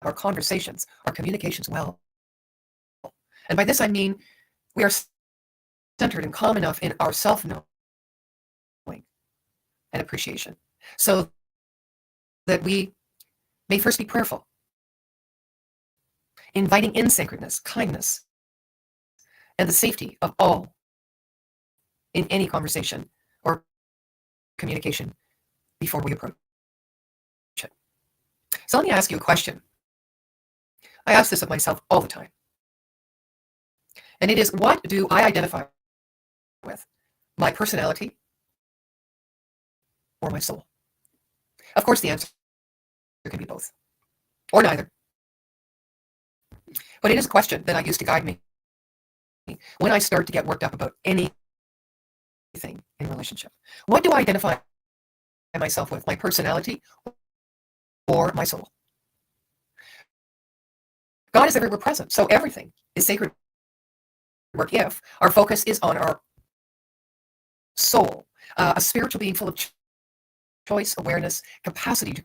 our conversations, our communications well. And by this I mean we are centered and calm enough in our self-knowing and appreciation so that we may first be prayerful, inviting in sacredness, kindness, and the safety of all in any conversation or communication before we approach it. So let me ask you a question. I ask this of myself all the time. And it is, what do I identify with? My personality or my soul? Of course, the answer can be both, or neither. But it is a question that I use to guide me when I start to get worked up about anything in relationship. What do I identify myself with? My personality or my soul? God is everywhere present, so everything is sacred work if our focus is on our soul, a spiritual being full of choice, awareness, capacity to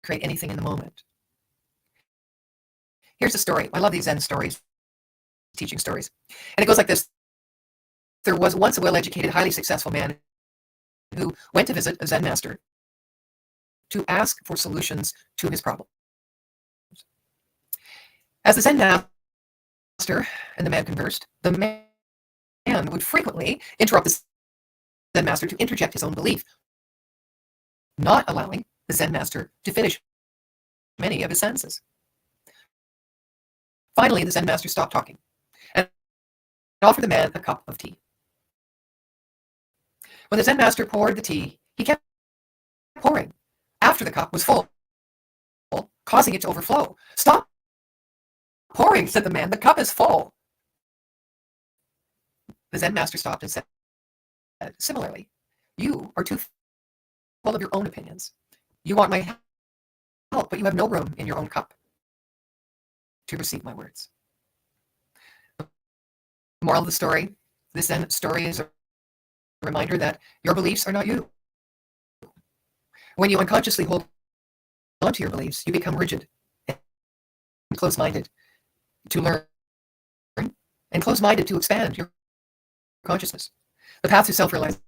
create anything in the moment. Here's a story. I love these Zen stories, teaching stories. And it goes like this. There was once a well-educated, highly successful man who went to visit a Zen master to ask for solutions to his problems. As the Zen master and the man conversed, the man would frequently interrupt the Zen master to interject his own belief, not allowing the Zen master to finish many of his sentences. Finally, the Zen master stopped talking and offered the man a cup of tea. When the Zen master poured the tea, he kept pouring after the cup was full, causing it to overflow. Stop pouring, said the man. The cup is full. The Zen master stopped and said, similarly, you are too full of your own opinions. You want my help, but you have no room in your own cup. to receive my words. The moral of the story, this story is a reminder that your beliefs are not you. When you unconsciously hold on to your beliefs, you become rigid and close-minded to learn and close-minded to expand your consciousness. The path to self-realization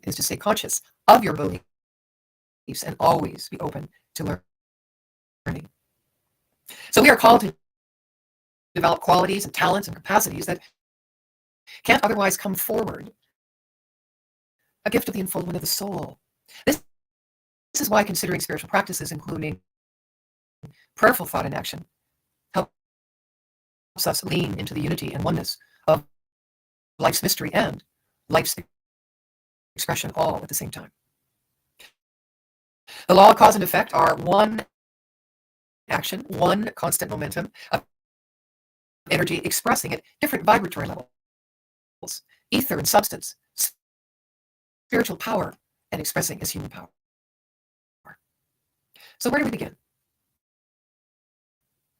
is to stay conscious of your beliefs and always be open to learning. So we are called to develop qualities and talents and capacities that can't otherwise come forward. A gift of the unfoldment of the soul. This is why considering spiritual practices, including prayerful thought and action, helps us lean into the unity and oneness of life's mystery and life's expression all at the same time. The law of cause and effect are one action, one constant momentum of energy expressing at different vibratory levels, ether and substance, spiritual power, and expressing as human power. So where do we begin?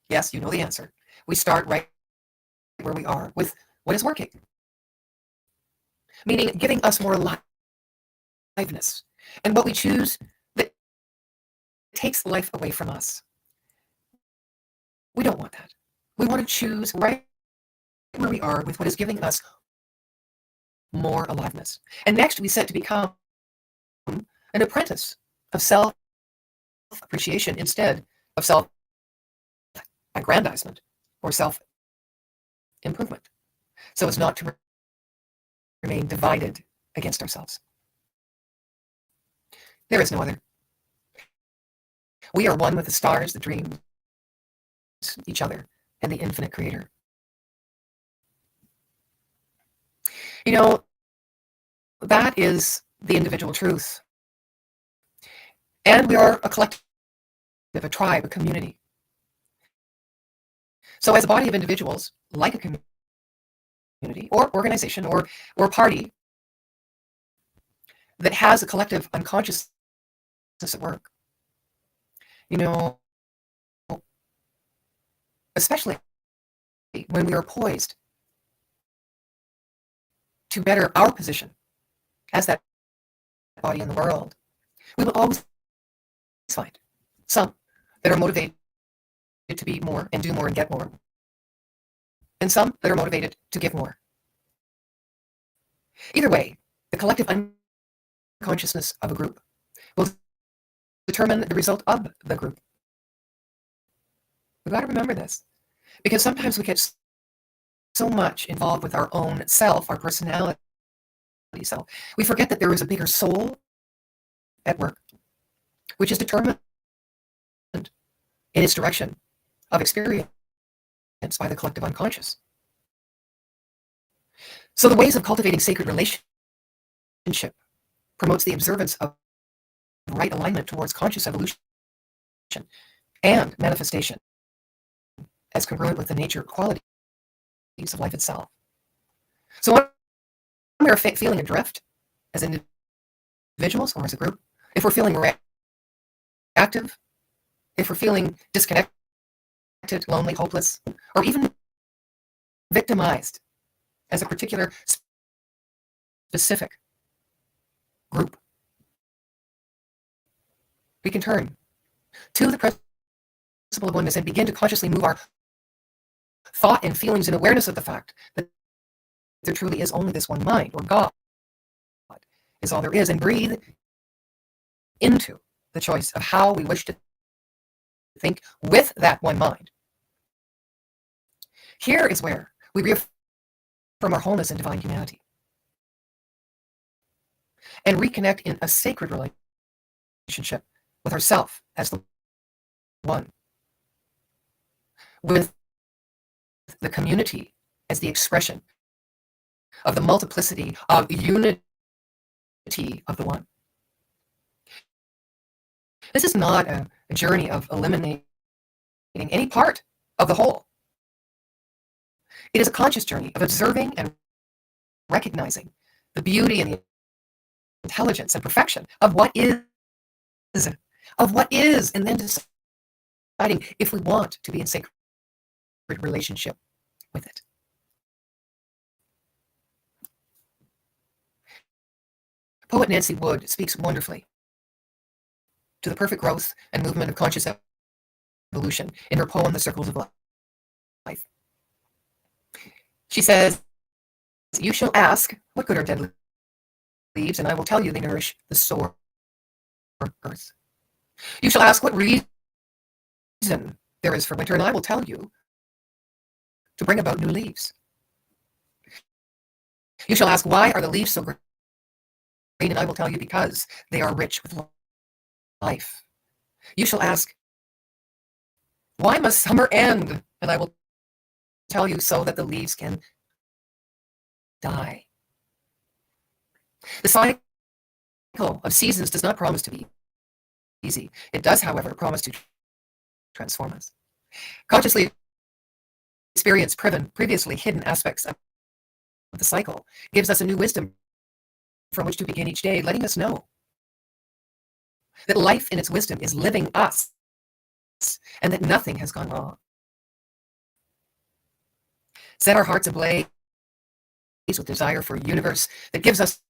Yes, you know the answer. We start right where we are with what is working, meaning giving us more aliveness, and what we choose that takes life away from us. We don't want that. We want to choose right where we are with what is giving us more aliveness. And next, we set to become an apprentice of self-appreciation instead of self-aggrandizement or self-improvement, so as not to remain divided against ourselves. There is no other. We are one with the stars, the dreams, each other, and the infinite creator. You know, that is the individual truth. And we are a collective, a tribe, a community. So as a body of individuals, like a community or organization or party that has a collective unconsciousness at work, you know, especially when we are poised to better our position as that body in the world, we will always find some that are motivated to be more and do more and get more, and some that are motivated to give more. Either way, the collective unconsciousness of a group will determine the result of the group. We've got to remember this, because sometimes we get so much involved with our own self, our personality self, we forget that there is a bigger soul at work, which is determined in its direction of experience by the collective unconscious. So the ways of cultivating sacred relationship promotes the observance of right alignment towards conscious evolution and manifestation as congruent with the nature qualities of life itself. So when we're feeling adrift as individuals or as a group, if we're feeling reactive, if we're feeling disconnected, lonely, hopeless, or even victimized as a particular specific group, we can turn to the principle of oneness and begin to consciously move our thought and feelings and awareness of the fact that there truly is only this one mind, or God is all there is, and breathe into the choice of how we wish to think with that one mind. Here is where we reaffirm our wholeness and divine humanity and reconnect in a sacred relationship with ourself as the one, with the community as the expression of the multiplicity of unity of the one. This is not a journey of eliminating any part of the whole. It is a conscious journey of observing and recognizing the beauty and the intelligence and perfection of what is, and then deciding if we want to be in sacred relationship with it. Poet Nancy Wood speaks wonderfully to the perfect growth and movement of conscious evolution in her poem, The Circles of Life. She says, "You shall ask, what good are dead leaves, and I will tell you they nourish the sore earth. You shall ask what reason there is for winter, and I will tell you to bring about new leaves. You shall ask, why are the leaves so green, and I will tell you because they are rich with life. You shall ask, why must summer end, and I will tell you so that the leaves can die. The cycle of seasons does not promise to be easy. It does, however, promise to transform us. Consciously experience previously hidden aspects of the cycle gives us a new wisdom from which to begin each day, letting us know that life in its wisdom is living us and that nothing has gone wrong. Set our hearts ablaze with desire for a universe that gives us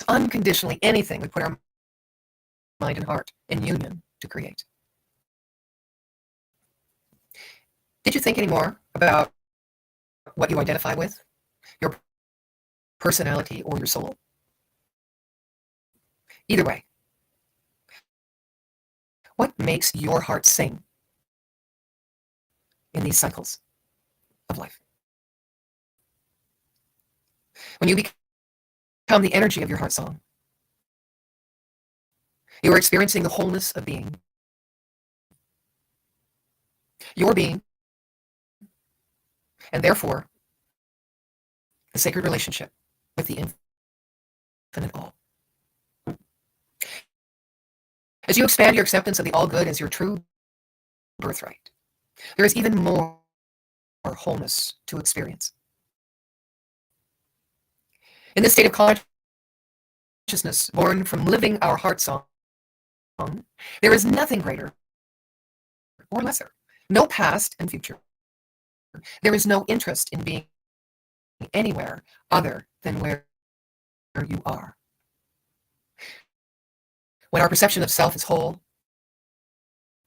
unconditionally anything we put our mind and heart in union to create. Did you think any more about what you identify with, your personality or your soul? Either way, what makes your heart sing in these cycles of life? When you become the energy of your heart song, you are experiencing the wholeness of being. Your being, and therefore, the sacred relationship with the infinite all. As you expand your acceptance of the all good as your true birthright, there is even more wholeness to experience. In this state of consciousness, born from living our heart song, there is nothing greater or lesser, no past and future. There is no interest in being anywhere other than where you are. When our perception of self is whole,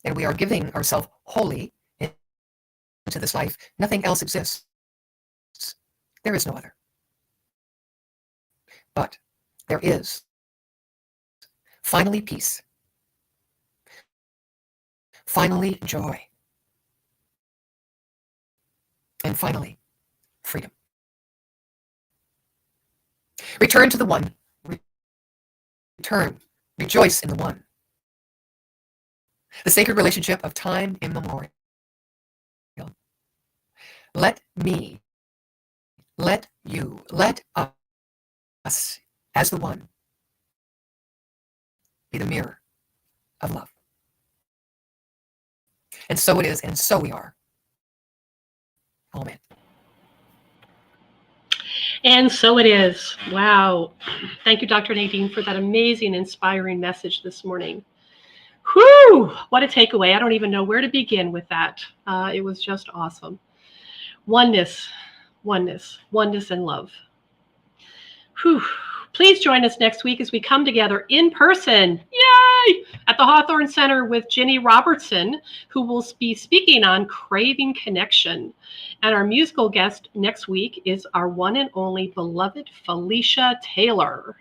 and we are giving ourselves wholly into this life, nothing else exists. There is no other. But there is finally peace, finally joy, and finally freedom. Return to the one. Return. Rejoice in the one. The sacred relationship of time immemorial. Let me, let you, let us, as the one, be the mirror of love. And so it is, and so we are. Amen. And so it is. Wow. Thank you, Dr. Nadene, for that amazing, inspiring message this morning. Whew, what a takeaway. I don't even know where to begin with that. It was just awesome. Oneness, oneness, oneness and love. Whew. Please join us next week as we come together in person, yay, at the Hawthorne Center with Jenny Robertson, who will be speaking on craving connection. And our musical guest next week is our one and only beloved Felicia Taylor.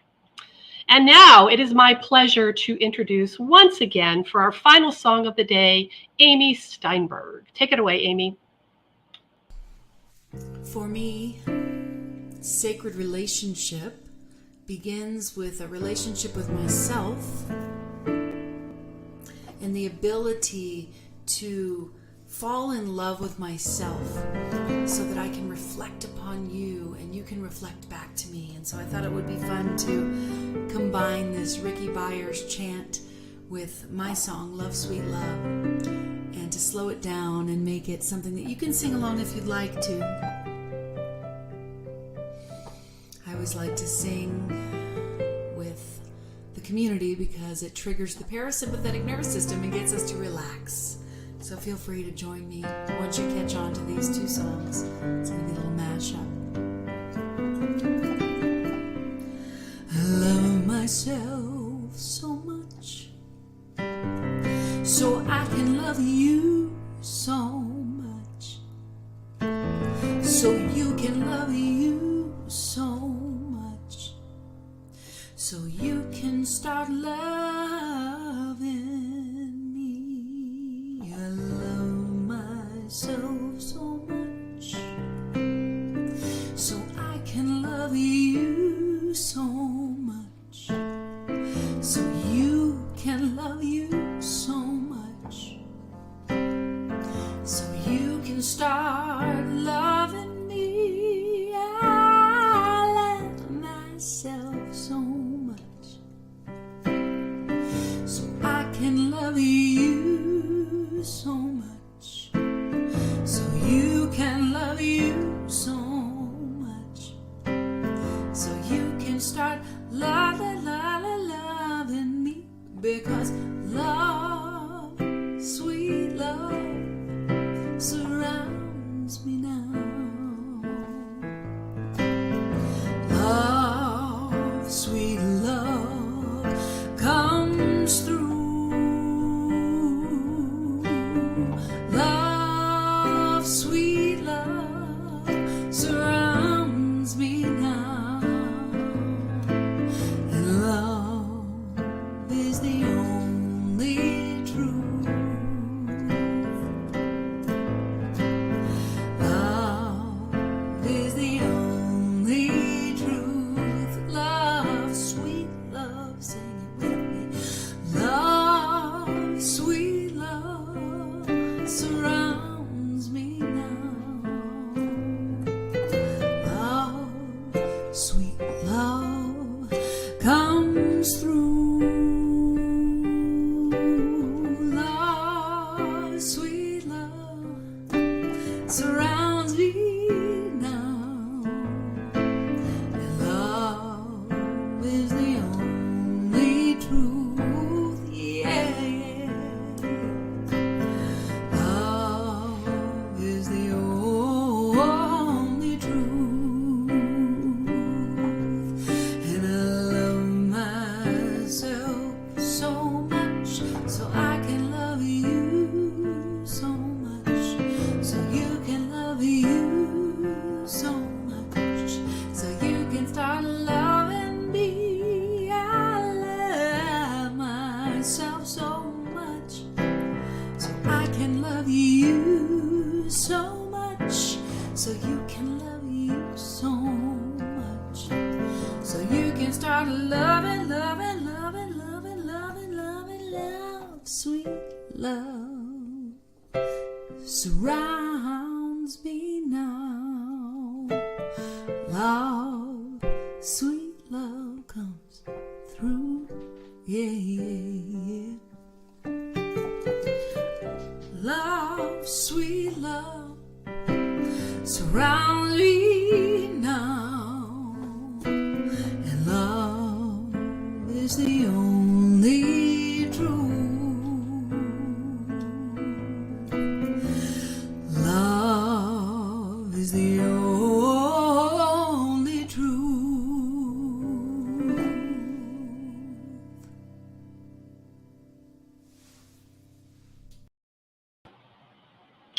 And now it is my pleasure to introduce once again for our final song of the day, Amy Steinberg. Take it away, Amy. For me, sacred relationship begins with a relationship with myself and the ability to fall in love with myself so that I can reflect upon you and you can reflect back to me. And so I thought it would be fun to combine this Ricky Byers chant with my song, Love Sweet Love, and to slow it down and make it something that you can sing along if you'd like to. I always like to sing with the community because it triggers the parasympathetic nervous system and gets us to relax. So So feel free to join me once you catch on to these two songs. It's going to be a little mashup. I love myself so much, so I can love you so much, so you can love you so much, so you can start loving me. I love myself so much, so I can love you so much, so you can love you so much, so you can start loving me. I love myself so much, so I can love you so much, so you can love you so much, so you can start loving me, because love, sweet love, surrounds me now. Love, sweet love, comes through. Love, sweet love, surrounds me now. And love is the only truth. Love is the only truth. Love, sweet love, sing it with me. Love, sweet love, surrounds me now. Love, sweet love, comes through. Love, sweet love, surrounds me now. And love is the only truth. Yeah, yeah. Love is the only truth. And I love myself so much, so I can love you so much, so you can love you so much, so you can start loving me. I love myself so much, so I can love you so much, so you can love you so much, so you can start loving, loving, loving, loving, loving, loving, love, sweet love, surrounds me now. Love, sweet love, comes through. Yeah, yeah, yeah. Love, sweet love, surrounds me now. And love is the only truth. Love is the only truth.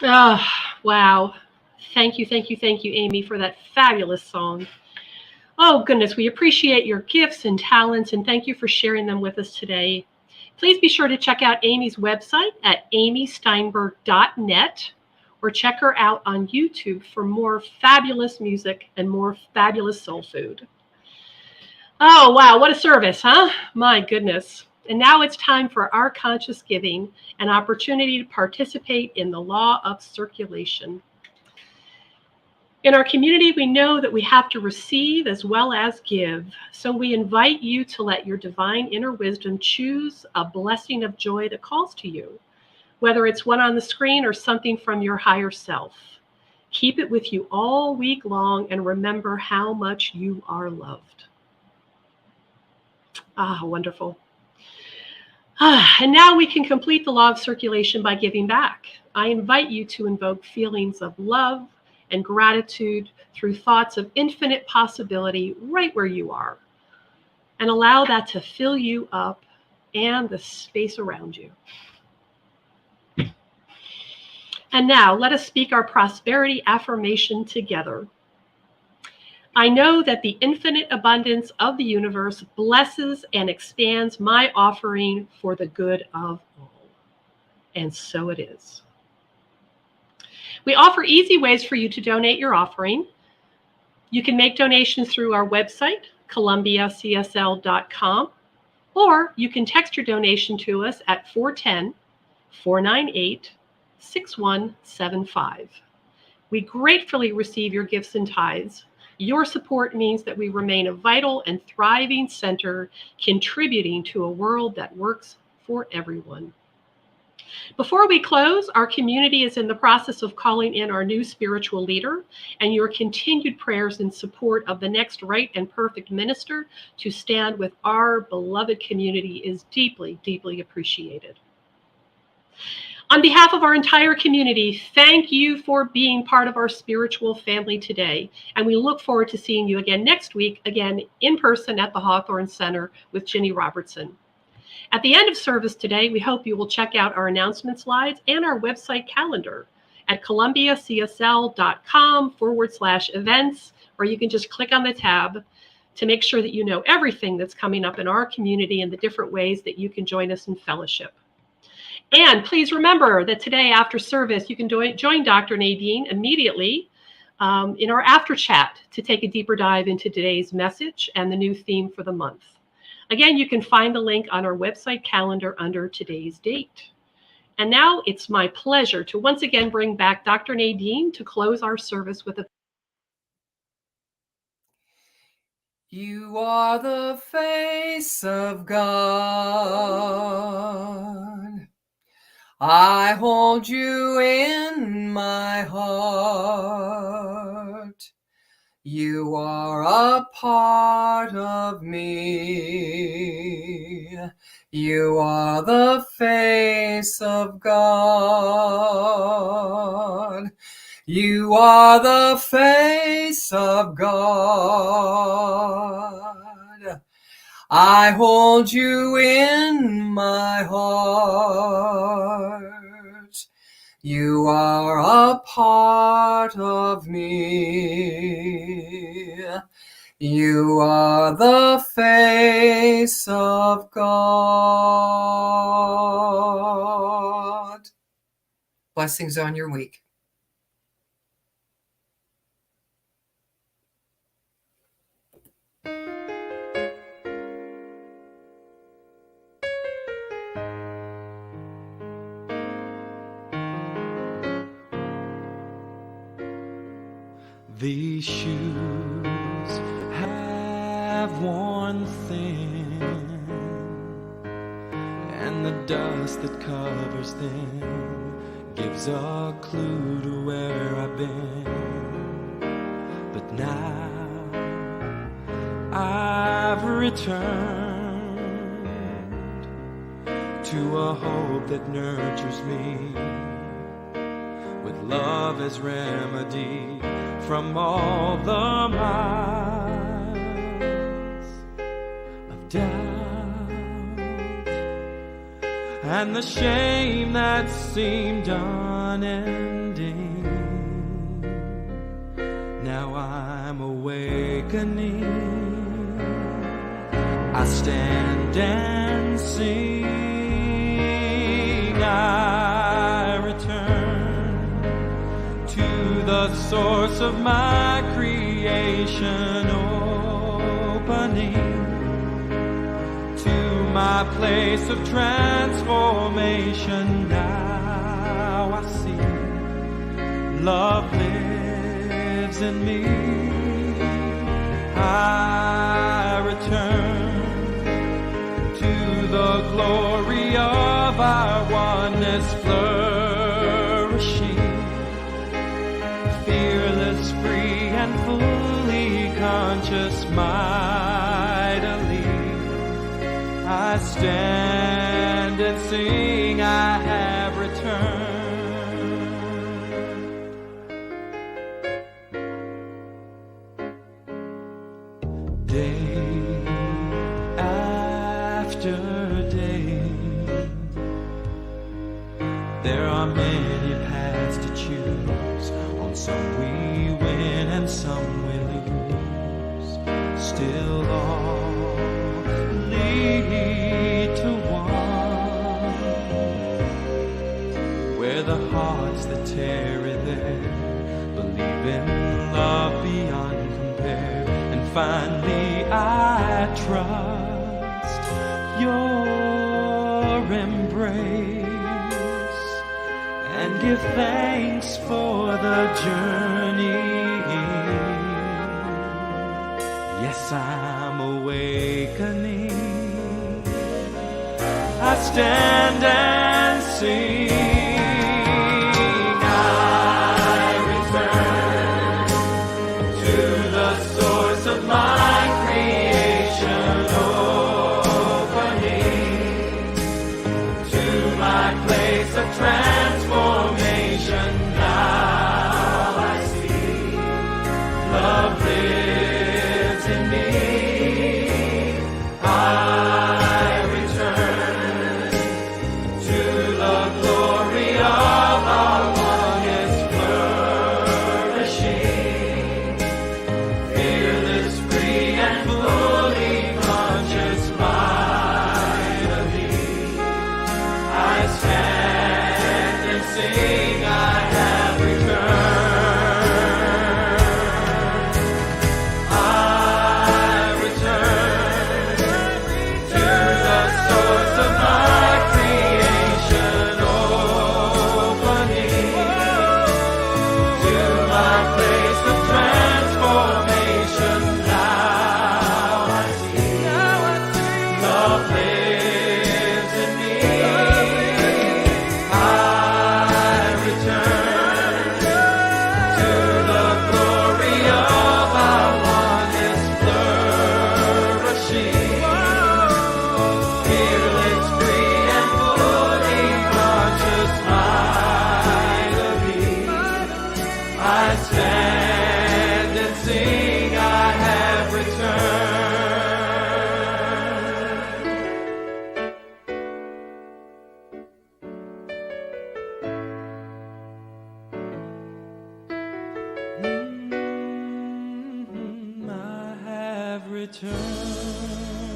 Ah, wow. Thank you, thank you, thank you, Amy, for that fabulous song. Oh, goodness, we appreciate your gifts and talents, and thank you for sharing them with us today. Please be sure to check out Amy's website at amysteinberg.net, or check her out on YouTube for more fabulous music and more fabulous soul food. Oh, wow, what a service, huh? My goodness. And now it's time for our conscious giving, an opportunity to participate in the law of circulation. In our community, we know that we have to receive as well as give. So we invite you to let your divine inner wisdom choose a blessing of joy that calls to you, whether it's one on the screen or something from your higher self. Keep it with you all week long and remember how much you are loved. Ah, wonderful. And now we can complete the law of circulation by giving back. I invite you to invoke feelings of love and gratitude through thoughts of infinite possibility right where you are, and allow that to fill you up and the space around you. And now let us speak our prosperity affirmation together. I know that the infinite abundance of the universe blesses and expands my offering for the good of all. And so it is. We offer easy ways for you to donate your offering. You can make donations through our website, columbiacsl.com, or you can text your donation to us at 410-498-6175. We gratefully receive your gifts and tithes. Your support means that we remain a vital and thriving center, contributing to a world that works for everyone. Before we close, our community is in the process of calling in our new spiritual leader, and your continued prayers in support of the next right and perfect minister to stand with our beloved community is deeply, deeply appreciated. On behalf of our entire community, thank you for being part of our spiritual family today, and we look forward to seeing you again next week, again in person at the Hawthorne Center with Ginny Robertson. At the end of service today, we hope you will check out our announcement slides and our website calendar at columbiacsl.com/events, or you can just click on the tab to make sure that you know everything that's coming up in our community and the different ways that you can join us in fellowship. And please remember that today after service, you can join Dr. Nadene immediately in our after chat to take a deeper dive into today's message and the new theme for the month. Again, you can find the link on our website calendar under today's date. And now it's my pleasure to once again bring back Dr. Nadene to close our service with a You are the face of God. I hold you in my heart. You are a part of me. You are the face of God. You are the face of God. I hold you in my heart. You are a part of me. You are the face of God. Blessings on your week. These shoes have worn thin, and the dust that covers them gives a clue to where I've been. But now I've returned to a hope that nurtures me with love as remedy from all the miles of doubt and the shame that seemed unending. Now I'm awakening. I stand and sing. I return to the source of my creation, opening to my place of transformation. Now I see love lives in me. I return to the glory of our oneness, flourishing, fearless, free, and fully conscious, mightily. I stand and sing, I have returned. There are many paths to choose. On some we win and some we lose. Still all lead to one, where the hearts that tarry there believe in love beyond compare. And finally I trust your embrace and give thanks for the journey. Yes, I'm awakening. I stand and sing. I return to the source of my creation, opening to my place of transformation. Now I see love lives in me. I return to the glory of our oneness flourishing, fearless, free, and fully conscious mind of thee. I stand and sing, I have returned. I return to the source of my creation, opening to my place of transformation. Now I see love lives in me. I return to the glory of our oneness flourishing, fearless, free, and fully conscious mind of thee. I stand and sing, I have returned. I have returned.